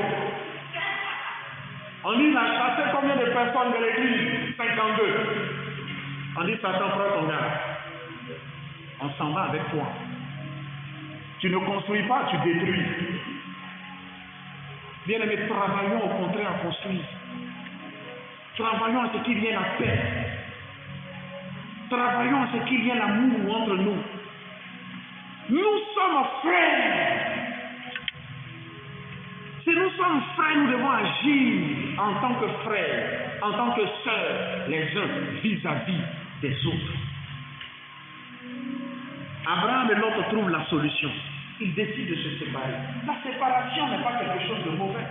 On dit il a chassé combien de personnes de l'église? 52. On dit Satan, prends ton garde. On s'en va avec toi. Tu ne construis pas, tu détruis. Bien aimé, travaillons au contraire à construire. Travaillons à ce qu'il y ait la paix. Travaillons à ce qu'il y ait l'amour entre nous. Nous sommes frères. Si nous sommes frères, nous devons agir en tant que frères, en tant que sœurs, les uns vis-à-vis des autres. Abraham et l'autre trouvent la solution. Ils décident de se séparer. La séparation n'est pas quelque chose de mauvais.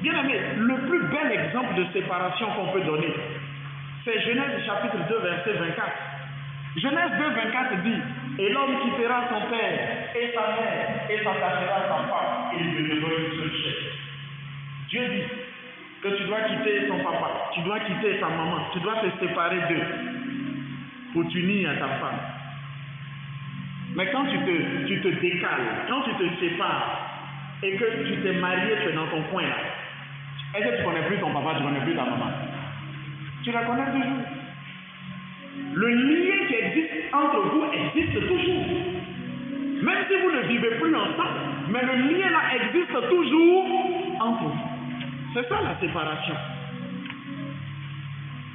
Bien aimé, le plus bel exemple de séparation qu'on peut donner, c'est Genèse chapitre 2, verset 24. Genèse 2, 24 dit, et l'homme quittera son père et sa mère et s'attachera à sa femme et ils deviendront une seule chair. Dieu dit que tu dois quitter ton papa, tu dois quitter ta maman, tu dois te séparer d'eux pour t'unir à ta femme. Mais quand tu te décales, quand tu te sépares et que tu t'es marié, tu es dans ton coin là, est-ce que tu ne connais plus ton papa, tu ne connais plus ta maman? Tu la connais toujours. Le lien qui existe entre vous existe toujours. Même si vous ne vivez plus ensemble, mais le lien là existe toujours entre vous. C'est ça la séparation.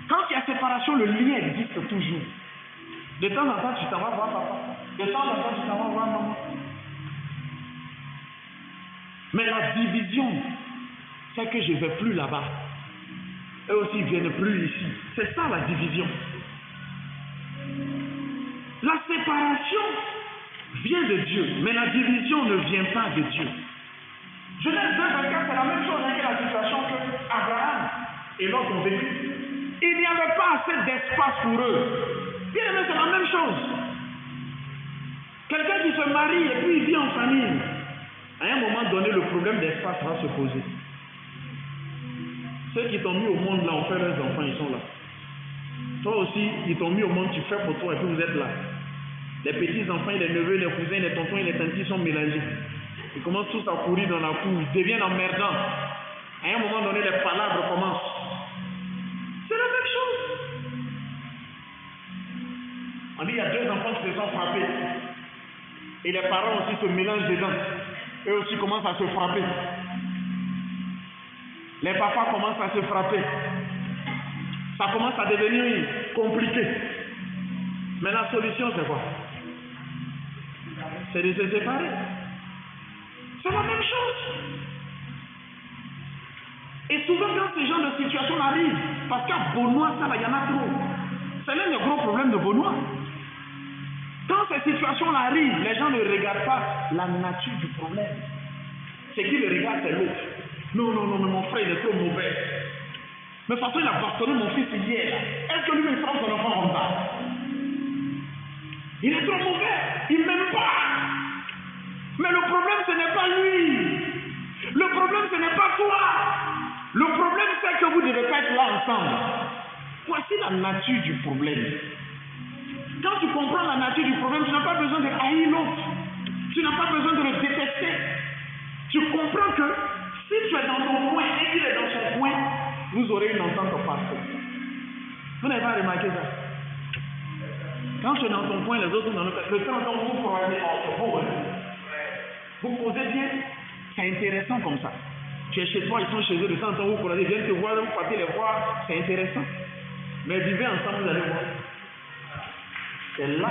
Quand il y a séparation, le lien existe toujours. De temps en temps, tu t'en vas voir papa. De temps en temps, tu t'en vas voir maman. Mais la division, c'est que je ne vais plus là-bas. Eux aussi ne viennent plus ici. C'est ça la division. La séparation vient de Dieu, mais la division ne vient pas de Dieu. Genèse 2, 24, c'est la même chose que la situation que Abraham et l'autre ont vécu. Il n'y avait pas assez d'espace pour eux. Bien aimé, c'est la même chose. Quelqu'un qui se marie et puis il vit en famille. À un moment donné, le problème d'espace va se poser. Ceux qui t'ont mis au monde là ont fait leurs enfants, ils sont là. Toi aussi, ils t'ont mis au monde, tu fais pour toi et puis vous êtes là. Les petits-enfants, les neveux, les cousins, les tontons et les tantis sont mélangés. Ils commencent tous à courir dans la cour, ils deviennent emmerdants. À un moment donné, les palabres commencent. C'est la même chose. On dit il y a deux enfants qui se sont frappés. Et les parents aussi se mélangent dedans. Eux aussi commencent à se frapper. Les papas commencent à se frapper. Ça commence à devenir compliqué. Mais la solution, c'est quoi? C'est de se séparer. C'est la même chose. Et souvent, quand ces genres de situations arrivent, parce qu'à Beaunois, ça, il y en a trop. C'est l'un des gros problèmes de Beaunois. Quand ces situations-là arrivent, les gens ne regardent pas la nature du problème. C'est qui le regarde, c'est l'autre. Non, mon frère, il est trop mauvais. Mais parce qu'il a bastonné mon fils hier. Est-ce que lui, il prend son enfant comme ça? Il est trop mauvais. Il ne m'aime pas. Mais le problème, ce n'est pas lui. Le problème, ce n'est pas toi. Le problème, c'est que vous ne devez pas être là ensemble. Voici la nature du problème. Quand tu comprends la nature du problème, tu n'as pas besoin de haïr l'autre. Tu n'as pas besoin de le détester. Tu comprends que si tu es dans ton coin et qu'il est dans son coin, vous aurez une entente parfaite. Vous n'avez pas remarqué ça? Quand tu es dans ton coin, les autres sont dans le temps dont vous prenez entre vous. Vous posez bien, c'est intéressant comme ça. Tu es chez toi, ils sont chez eux, de temps en temps vous prenez, ils viennent te voir, vous partez les voir, c'est intéressant. Mais vivez ensemble, vous allez voir. C'est là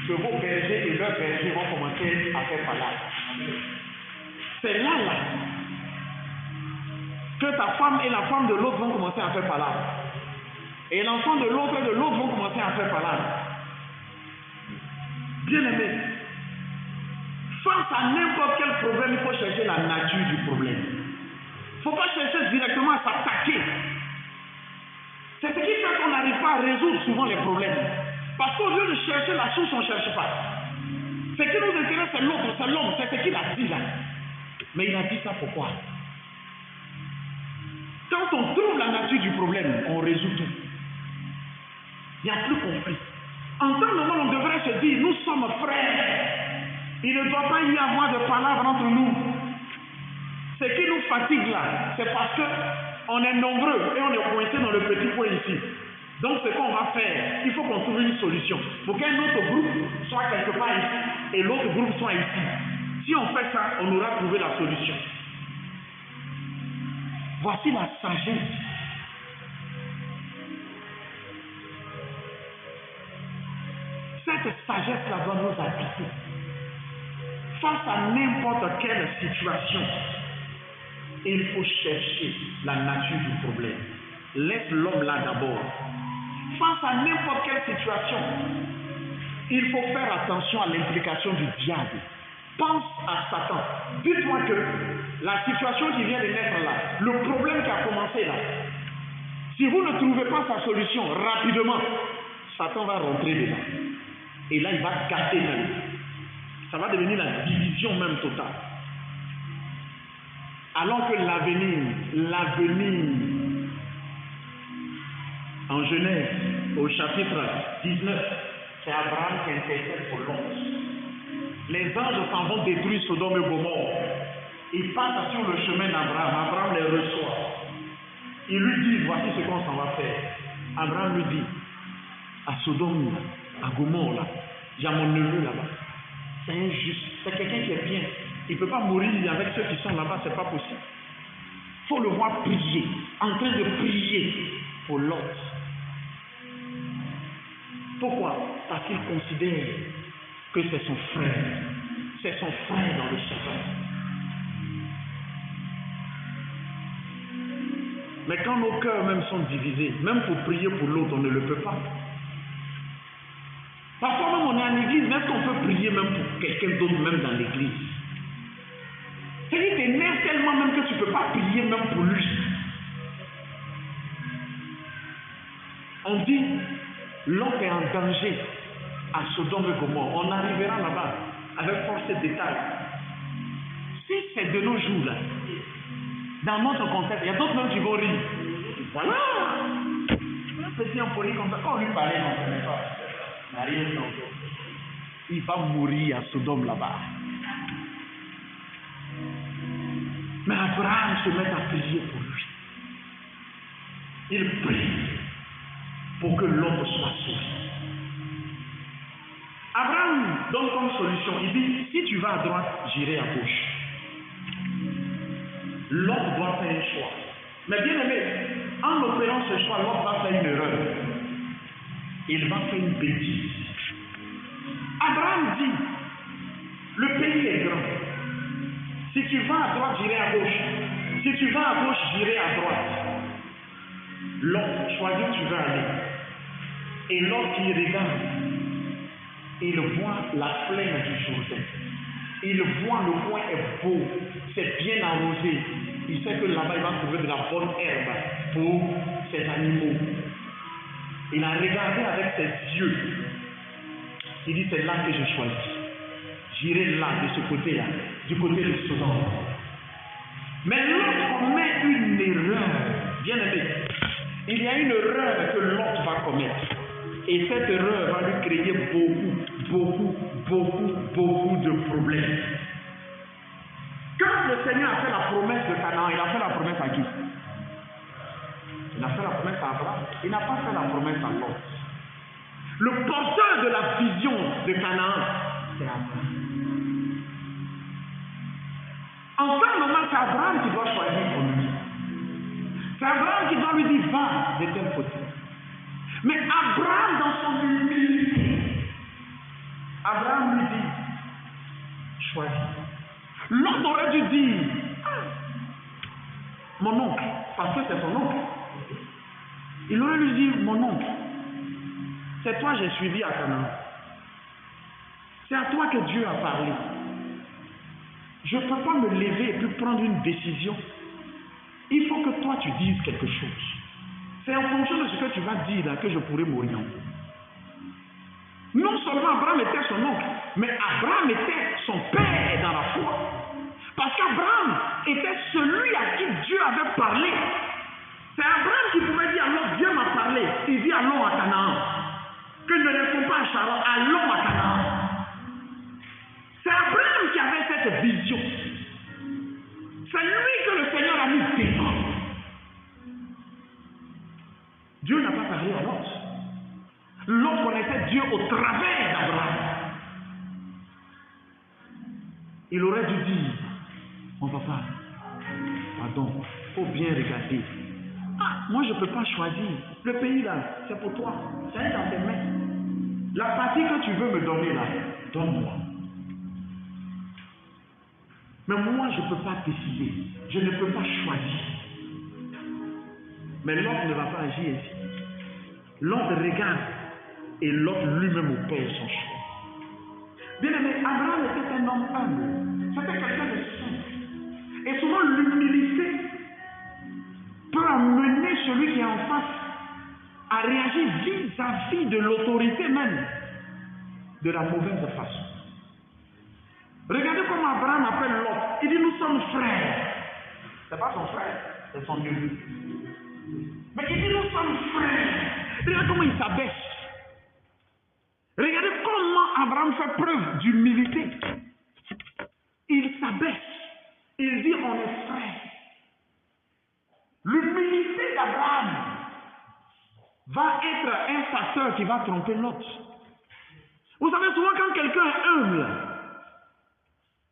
que vos bergers et leurs bergers vont commencer à faire palabre. C'est là que ta femme et la femme de l'autre vont commencer à faire palabre. Et l'enfant de l'autre et de l'autre vont commencer à faire palabre. Bien aimé, face à n'importe quel problème, il faut chercher la nature du problème. Il ne faut pas chercher directement à s'attaquer. C'est ce qui fait qu'on n'arrive pas à résoudre souvent les problèmes. Parce qu'au lieu de chercher la source, on ne cherche pas. Ce qui nous intéresse, c'est l'autre, c'est l'homme, c'est ce qu'il a dit là. Mais il a dit ça pourquoi? Quand on trouve la nature du problème, on résout tout. Il n'y a plus conflit. En temps normal, on devrait se dire, nous sommes frères. Il ne doit pas y avoir de palabres entre nous. Ce qui nous fatigue là, c'est parce qu'on est nombreux et on est coincé dans le petit coin ici. Donc ce qu'on va faire, il faut qu'on trouve une solution. Pour qu'un autre groupe soit quelque part ici et l'autre groupe soit ici. Si on fait ça, on aura trouvé la solution. Voici la sagesse. Cette sagesse-là doit nous habiter. Face à n'importe quelle situation, il faut chercher la nature du problème. Laisse l'homme là d'abord. Face à n'importe quelle situation, il faut faire attention à l'implication du diable. Pense à Satan. Dites-moi que la situation qui vient de naître là, le problème qui a commencé là, si vous ne trouvez pas sa solution rapidement, Satan va rentrer dedans. Et là, il va gâter même. Ça va devenir la division même totale. Alors que l'avenir, en Genèse, au chapitre 19, c'est Abraham qui intercède pour l'homme. Les anges s'en vont détruire Sodome et Gomorrhe. Ils passent sur le chemin d'Abraham. Abraham les reçoit. Il lui dit, voici ce qu'on s'en va faire. Abraham lui dit, à Sodome, à Gomorrhe, là, il y a mon neveu là-bas. C'est injuste. C'est quelqu'un qui est bien. Il ne peut pas mourir avec ceux qui sont là-bas, c'est pas possible. Il faut le voir prier, en train de prier pour l'autre. Pourquoi? Parce qu'il considère que c'est son frère. C'est son frère dans le Seigneur. Mais quand nos cœurs même sont divisés, même pour prier pour l'autre, on ne le peut pas. Parfois même on est en église, mais est-ce qu'on peut prier même pour quelqu'un d'autre même dans l'église? C'est-à-dire que tu t'énerves tellement même que tu ne peux pas prier même pour lui. On dit, l'homme est en danger à Sodome et Gomorrhe. On arrivera là-bas avec force et détail. Si c'est de nos jours là, dans notre contexte, il y a d'autres même qui vont rire. Voilà! Un petit impoli comme ça, quand on lui parlait, on ne connaît pas. Il va mourir à Sodome là-bas. Mais Abraham se met à prier pour lui. Il prie pour que l'homme soit sauvé. Abraham donne comme solution, il dit, si tu vas à droite, j'irai à gauche. L'homme doit faire un choix. Mais bien aimé, en opérant ce choix, l'homme va faire une erreur. Il va faire une bêtise. Abraham dit, le pays est grand. Si tu vas à droite, j'irai à gauche. Si tu vas à gauche, j'irai à droite. L'autre choisit où tu veux aller. Et lorsqu'il regarde, il voit la plaine du Jourdain. Il voit le coin est beau, c'est bien arrosé. Il sait que là-bas, il va trouver de la bonne herbe pour ses animaux. Il a regardé avec ses yeux. Il dit, c'est là que je choisis. J'irai là, de ce côté-là, du côté de Sodome. Mais l'autre commet une erreur. Bien aimé, il y a une erreur que l'autre va commettre. Et cette erreur va lui créer beaucoup de problèmes. Quand le Seigneur a fait la promesse de Canaan, il a fait la promesse à qui? Il a fait la promesse à Abraham. Il n'a pas fait la promesse à l'autre. Le porteur de la vision de Canaan, c'est Abraham. En ce moment, c'est Abraham qui doit choisir pour lui. C'est Abraham qui doit lui dire, va de tel côté. Mais Abraham, dans son humilité, Abraham lui dit, choisis. L'autre aurait dû dire, mon oncle, parce que c'est son oncle. Il aurait lui dit, mon oncle, c'est toi que j'ai suivi à Canaan. C'est à toi que Dieu a parlé. Je ne peux pas me lever et puis prendre une décision. Il faut que toi tu dises quelque chose. C'est en fonction de ce que tu vas dire là que je pourrai m'orienter. Non seulement Abraham était son oncle, mais Abraham était son père dans la foi. Parce qu'Abraham était celui à qui Dieu avait parlé. C'est Abraham qui pouvait dire, alors Dieu m'a parlé. Il dit, allons à Canaan. Que ne restons pas à Charan, allons à Canaan. C'est Abraham qui avait cette vision. C'est lui que le Seigneur a mis devant. Dieu n'a pas parlé à l'autre. L'autre connaissait Dieu au travers d'Abraham. Il aurait dû dire, mon papa, pardon, il faut bien regarder. Ah, moi je ne peux pas choisir. Le pays là, c'est pour toi. C'est dans tes mains. La partie que tu veux me donner là, donne-moi. Mais moi je ne peux pas décider. Je ne peux pas choisir. Mais l'autre ne va pas agir ainsi. L'autre regarde et l'autre lui-même opère son choix. Bien aimé, Abraham était un homme humble. C'était quelqu'un de simple. Et souvent l'humilité peut amener celui qui est en face à réagir vis-à-vis de l'autorité même de la mauvaise façon. Regardez comment Abraham appelle l'autre. Il dit, nous sommes frères. Ce n'est pas son frère, c'est son Dieu. Mais il dit, nous sommes frères. Regardez comment il s'abaisse. Regardez comment Abraham fait preuve d'humilité. Il s'abaisse. Il dit, on est frères. L'humilité d'Abraham va être un facteur qui va tromper l'autre. Vous savez, souvent quand quelqu'un est humble,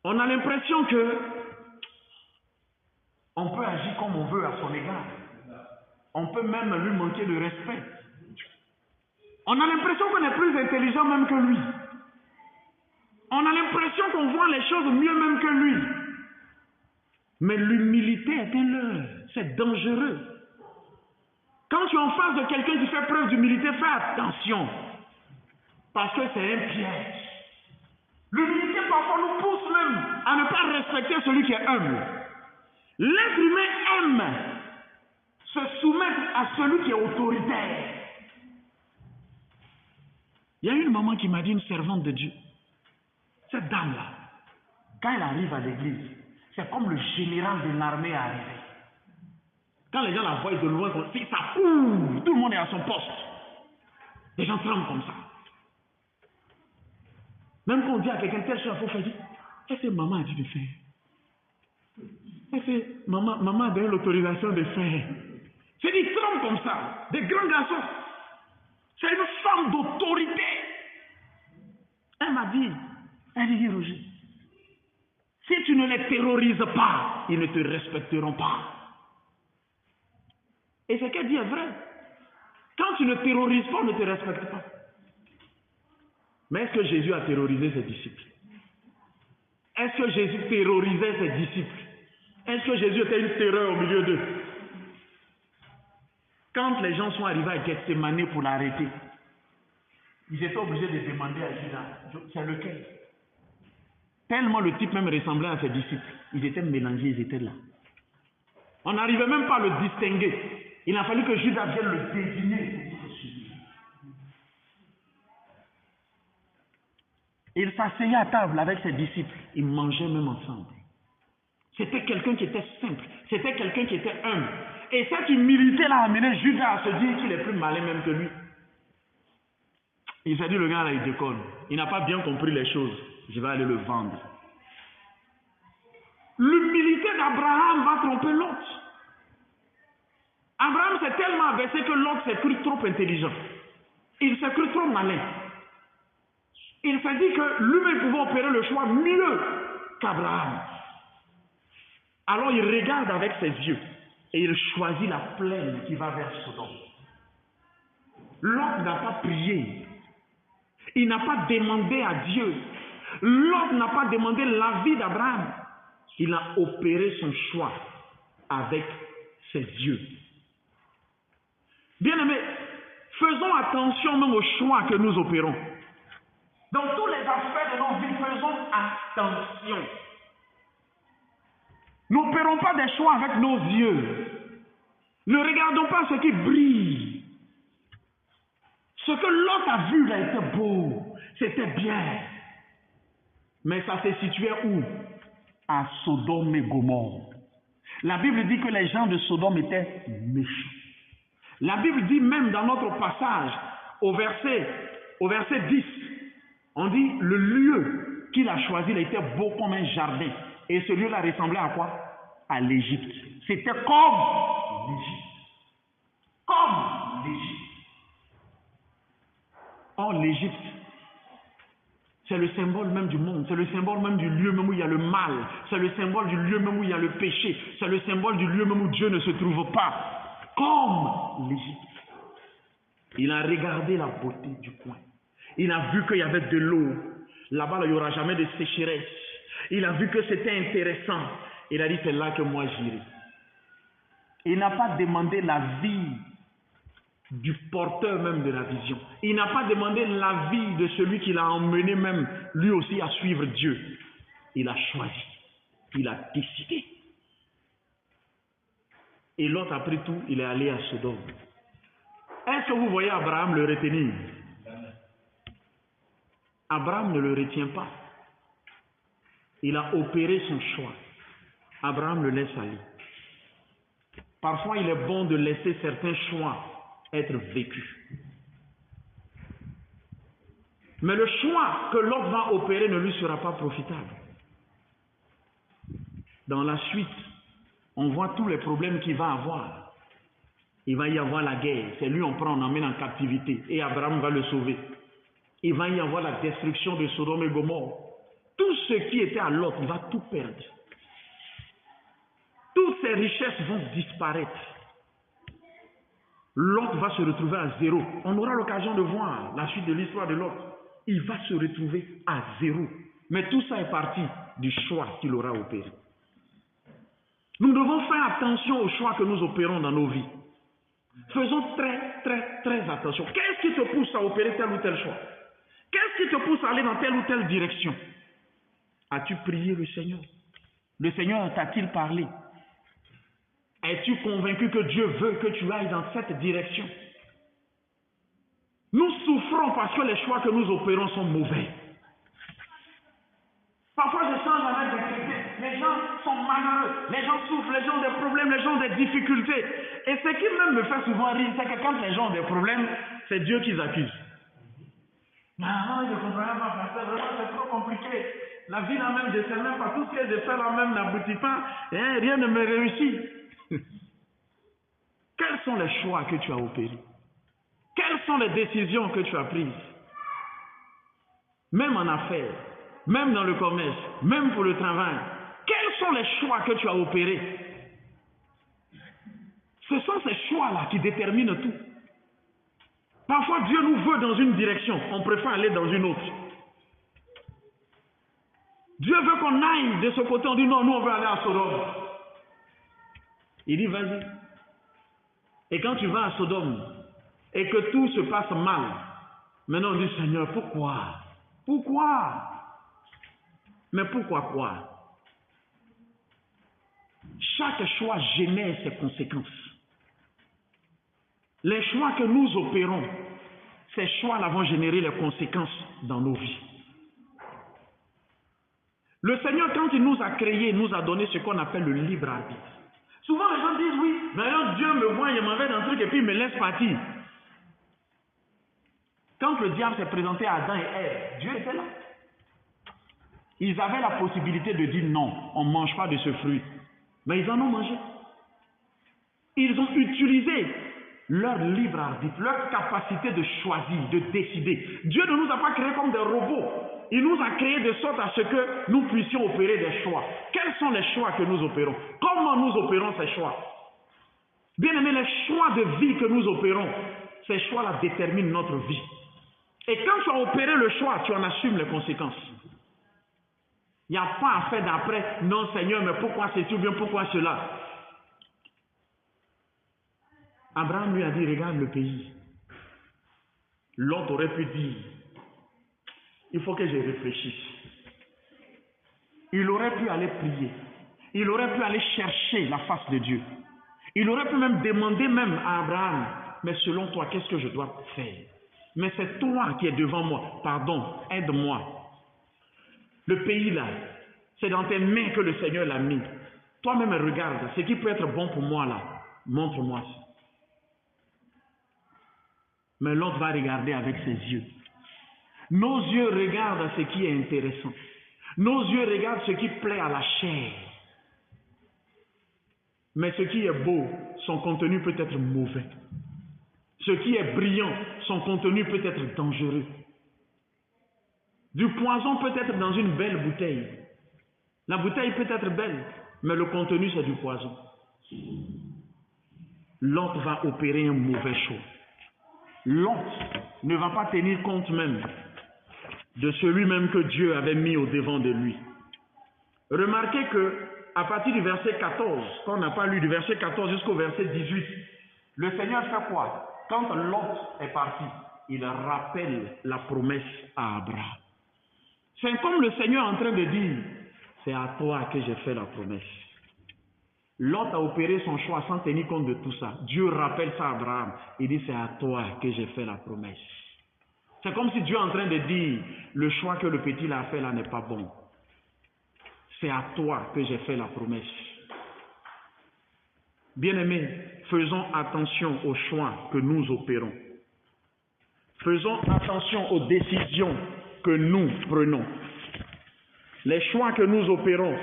on a l'impression que on peut agir comme on veut à son égard. On peut même lui manquer de respect. On a l'impression qu'on est plus intelligent même que lui. On a l'impression qu'on voit les choses mieux même que lui. Mais l'humilité est un leurre. C'est dangereux. Quand tu es en face de quelqu'un qui fait preuve d'humilité, fais attention. Parce que c'est un piège. L'humilité parfois nous pousse même à ne pas respecter celui qui est humble. L'être humain aime se soumettre à celui qui est autoritaire. Il y a une maman qui m'a dit, une servante de Dieu. Cette dame-là, quand elle arrive à l'église, c'est comme le général de l'armée arrivé. Quand les gens la voient de loin, ça court, tout le monde est à son poste. Les gens tremblent comme ça. Même quand on dit à quelqu'un, telle chose, il faut faire, qu'est-ce que maman a dit de faire? Qu'est-ce que maman a donné l'autorisation de faire? C'est des trembles comme ça, des grands garçons. C'est une femme d'autorité. Elle m'a dit, Roger, si tu ne les terrorises pas, ils ne te respecteront pas. Et ce qu'elle dit est vrai. Quand tu ne terrorises pas, on ne te respecte pas. Mais est-ce que Jésus a terrorisé ses disciples? Est-ce que Jésus terrorisait ses disciples? Est-ce que Jésus était une terreur au milieu d'eux? Quand les gens sont arrivés à Gethsémani pour l'arrêter, ils étaient obligés de demander à Judas, c'est lequel? Tellement le type même ressemblait à ses disciples. Ils étaient mélangés, ils étaient là. On n'arrivait même pas à le distinguer. Il a fallu que Judas vienne le désigner. Il s'asseyait à table avec ses disciples. Ils mangeaient même ensemble. C'était quelqu'un qui était simple. C'était quelqu'un qui était humble. Et cette humilité l'a amené Judas à se dire qu'il est plus malin même que lui. Il s'est dit, le gars là, il déconne. Il n'a pas bien compris les choses. Je vais aller le vendre. L'humilité d'Abraham va tromper l'autre. Abraham s'est tellement abaissé que l'autre s'est cru trop intelligent. Il s'est cru trop malin. Il s'est dit que lui-même pouvait opérer le choix mieux qu'Abraham. Alors il regarde avec ses yeux et il choisit la plaine qui va vers Sodome. L'autre n'a pas prié. Il n'a pas demandé à Dieu. L'autre n'a pas demandé l'avis d'Abraham. Il a opéré son choix avec ses yeux. Bien-aimés, faisons attention même aux choix que nous opérons. Dans tous les aspects de nos vies, faisons attention. N'opérons pas des choix avec nos yeux. Ne regardons pas ce qui brille. Ce que l'autre a vu là était beau, c'était bien. Mais ça s'est situé où? À Sodome et Gomorrhe. La Bible dit que les gens de Sodome étaient méchants. La Bible dit même dans notre passage, au verset 10, on dit le lieu qu'il a choisi il était beau comme un jardin. Et ce lieu-là ressemblait à quoi? À l'Égypte. C'était comme l'Égypte. Comme l'Égypte. Or, l'Égypte, c'est le symbole même du monde, c'est le symbole même du lieu même où il y a le mal, c'est le symbole du lieu même où il y a le péché, c'est le symbole du lieu même où Dieu ne se trouve pas. Comme l'Égypte. Il a regardé la beauté du coin. Il a vu qu'il y avait de l'eau. Là-bas, il n'y aura jamais de sécheresse. Il a vu que c'était intéressant. Il a dit, c'est là que moi j'irai. Il n'a pas demandé l'avis du porteur même de la vision. Il n'a pas demandé l'avis de celui qui l'a emmené même, lui aussi, à suivre Dieu. Il a choisi. Il a décidé. Et l'autre, après tout, il est allé à Sodome. Est-ce que vous voyez Abraham le retenir? Abraham ne le retient pas. Il a opéré son choix. Abraham le laisse aller. Parfois, il est bon de laisser certains choix être vécus. Mais le choix que l'autre va opérer ne lui sera pas profitable. Dans la suite, on voit tous les problèmes qu'il va avoir. Il va y avoir la guerre. C'est lui on prend, on emmène en captivité. Et Abraham va le sauver. Il va y avoir la destruction de Sodome et Gomorrhe. Tout ce qui était à l'autre, il va tout perdre. Toutes ses richesses vont disparaître. L'autre va se retrouver à zéro. On aura l'occasion de voir la suite de l'histoire de l'autre. Il va se retrouver à zéro. Mais tout ça est parti du choix qu'il aura opéré. Nous devons faire attention aux choix que nous opérons dans nos vies. Faisons très attention. Qu'est-ce qui te pousse à opérer tel ou tel choix? Qu'est-ce qui te pousse à aller dans telle ou telle direction? As-tu prié le Seigneur? Le Seigneur t'a-t-il parlé? Es-tu convaincu que Dieu veut que tu ailles dans cette direction? Nous souffrons parce que les choix que nous opérons sont mauvais. Parfois, je change avec des chrétiens. Les gens sont malheureux, les gens souffrent, les gens ont des problèmes, les gens ont des difficultés. Et ce qui même me fait souvent rire, c'est que quand les gens ont des problèmes, c'est Dieu qu'ils accusent. Non, je ne comprends pas, pasteur, vraiment c'est trop compliqué. La vie là même, je ne sais même pas, tout ce que je fais là même n'aboutit pas, et rien ne me réussit. Quels sont les choix que tu as opérés? Quelles sont les décisions que tu as prises? Même en affaires, même dans le commerce, même pour le travail. Quels sont les choix que tu as opérés? Ce sont ces choix-là qui déterminent tout. Parfois, Dieu nous veut dans une direction, on préfère aller dans une autre. Dieu veut qu'on aille de ce côté, on dit non, nous on veut aller à Sodome. Il dit, vas-y. Et quand tu vas à Sodome, et que tout se passe mal, maintenant on dit, Seigneur, pourquoi? Pourquoi? Mais pourquoi quoi? Chaque choix génère ses conséquences. Les choix que nous opérons, ces choix-là vont générer les conséquences dans nos vies. Le Seigneur, quand il nous a créés, nous a donné ce qu'on appelle le libre arbitre. Souvent, les gens disent, oui, mais alors Dieu me voit, il m'en va dans un truc et puis il me laisse partir. Quand le diable s'est présenté à Adam et Ève, Dieu était là. Ils avaient la possibilité de dire non, on ne mange pas de ce fruit. Mais ils en ont mangé. Ils ont utilisé leur libre arbitre, leur capacité de choisir, de décider. Dieu ne nous a pas créés comme des robots. Il nous a créés de sorte à ce que nous puissions opérer des choix. Quels sont les choix que nous opérons? Comment nous opérons ces choix? Bien aimé, les choix de vie que nous opérons, ces choix-là déterminent notre vie. Et quand tu as opéré le choix, tu en assumes les conséquences. Il n'y a pas à faire d'après, non Seigneur, mais pourquoi c'est tout bien, pourquoi cela? Abraham lui a dit, regarde le pays. L'autre aurait pu dire, il faut que je réfléchisse. Il aurait pu aller prier. Il aurait pu aller chercher la face de Dieu. Il aurait pu même demander même à Abraham, mais selon toi, qu'est-ce que je dois faire? Mais c'est toi qui es devant moi. Pardon, aide-moi. Le pays là, c'est dans tes mains que le Seigneur l'a mis. Toi-même regarde, ce qui peut être bon pour moi là, montre-moi. Mais l'autre va regarder avec ses yeux. Nos yeux regardent ce qui est intéressant. Nos yeux regardent ce qui plaît à la chair. Mais ce qui est beau, son contenu peut être mauvais. Ce qui est brillant, son contenu peut être dangereux. Du poison peut être dans une belle bouteille. La bouteille peut être belle, mais le contenu c'est du poison. L'autre va opérer un mauvais choix. L'autre ne va pas tenir compte même de celui-même que Dieu avait mis au devant de lui. Remarquez que à partir du verset 14, qu'on n'a pas lu du verset 14 jusqu'au verset 18, le Seigneur fait quoi? Quand Lot est parti, il rappelle la promesse à Abraham. C'est comme le Seigneur en train de dire, c'est à toi que j'ai fait la promesse. Lot a opéré son choix sans tenir compte de tout ça. Dieu rappelle ça à Abraham. Il dit, c'est à toi que j'ai fait la promesse. C'est comme si Dieu est en train de dire, le choix que le petit a fait là n'est pas bon. C'est à toi que j'ai fait la promesse. Bien-aimés, faisons attention aux choix que nous opérons. Faisons attention aux décisions que nous prenons. Les choix que nous opérons,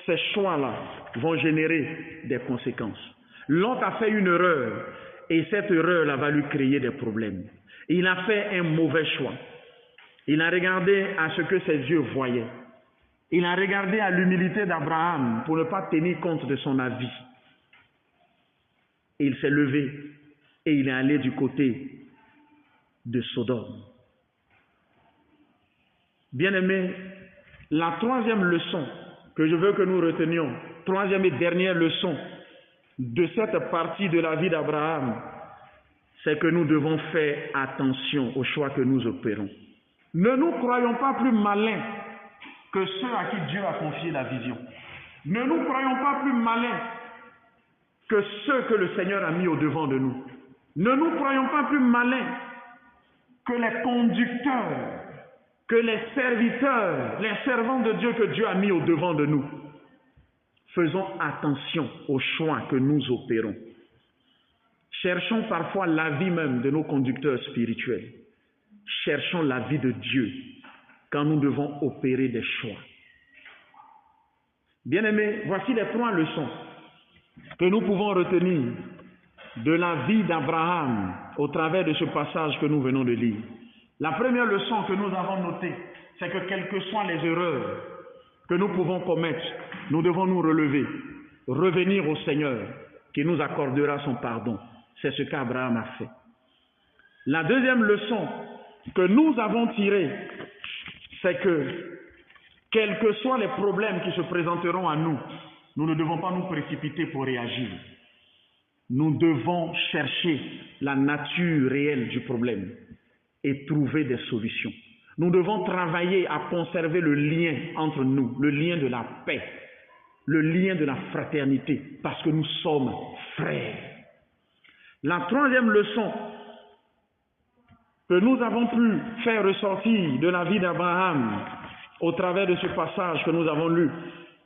ces choix-là vont générer des conséquences. Lot a fait une erreur et cette erreur-là va lui créer des problèmes. Il a fait un mauvais choix. Il a regardé à ce que ses yeux voyaient. Il a regardé à l'humilité d'Abraham pour ne pas tenir compte de son avis. Et il s'est levé et il est allé du côté de Sodome. Bien-aimés, la troisième leçon que je veux que nous retenions, troisième et dernière leçon de cette partie de la vie d'Abraham, c'est que nous devons faire attention aux choix que nous opérons. Ne nous croyons pas plus malins que ceux à qui Dieu a confié la vision. Ne nous croyons pas plus malins que ceux que le Seigneur a mis au devant de nous. Ne nous croyons pas plus malins que les conducteurs, que les serviteurs, les servants de Dieu que Dieu a mis au devant de nous. Faisons attention aux choix que nous opérons. Cherchons parfois l'avis même de nos conducteurs spirituels. Cherchons l'avis de Dieu quand nous devons opérer des choix. Bien-aimés, voici les trois leçons que nous pouvons retenir de la vie d'Abraham au travers de ce passage que nous venons de lire. La première leçon que nous avons notée, c'est que quelles que soient les erreurs que nous pouvons commettre, nous devons nous relever, revenir au Seigneur qui nous accordera son pardon. C'est ce qu'Abraham a fait. La deuxième leçon que nous avons tirée, c'est que quels que soient les problèmes qui se présenteront à nous, nous ne devons pas nous précipiter pour réagir. nous devons chercher la nature réelle du problème et trouver des solutions. Nous devons travailler à conserver le lien entre nous, le lien de la paix, le lien de la fraternité, parce que nous sommes frères. La troisième leçon que nous avons pu faire ressortir de la vie d'Abraham au travers de ce passage que nous avons lu,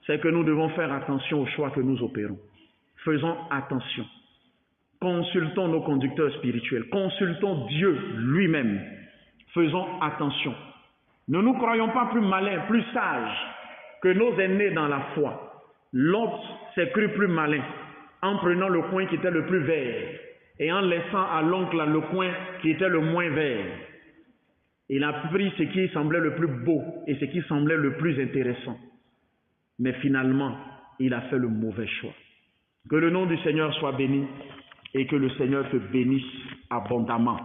c'est que nous devons faire attention aux choix que nous opérons. Faisons attention. Consultons nos conducteurs spirituels. Consultons Dieu lui-même. Faisons attention. Ne nous croyons pas plus malins, plus sages que nos aînés dans la foi. Lot s'est cru plus malin en prenant le coin qui était le plus vert et en laissant à l'oncle le coin qui était le moins vert. Il a pris ce qui semblait le plus beau et ce qui semblait le plus intéressant. Mais finalement, il a fait le mauvais choix. Que le nom du Seigneur soit béni et que le Seigneur te bénisse abondamment.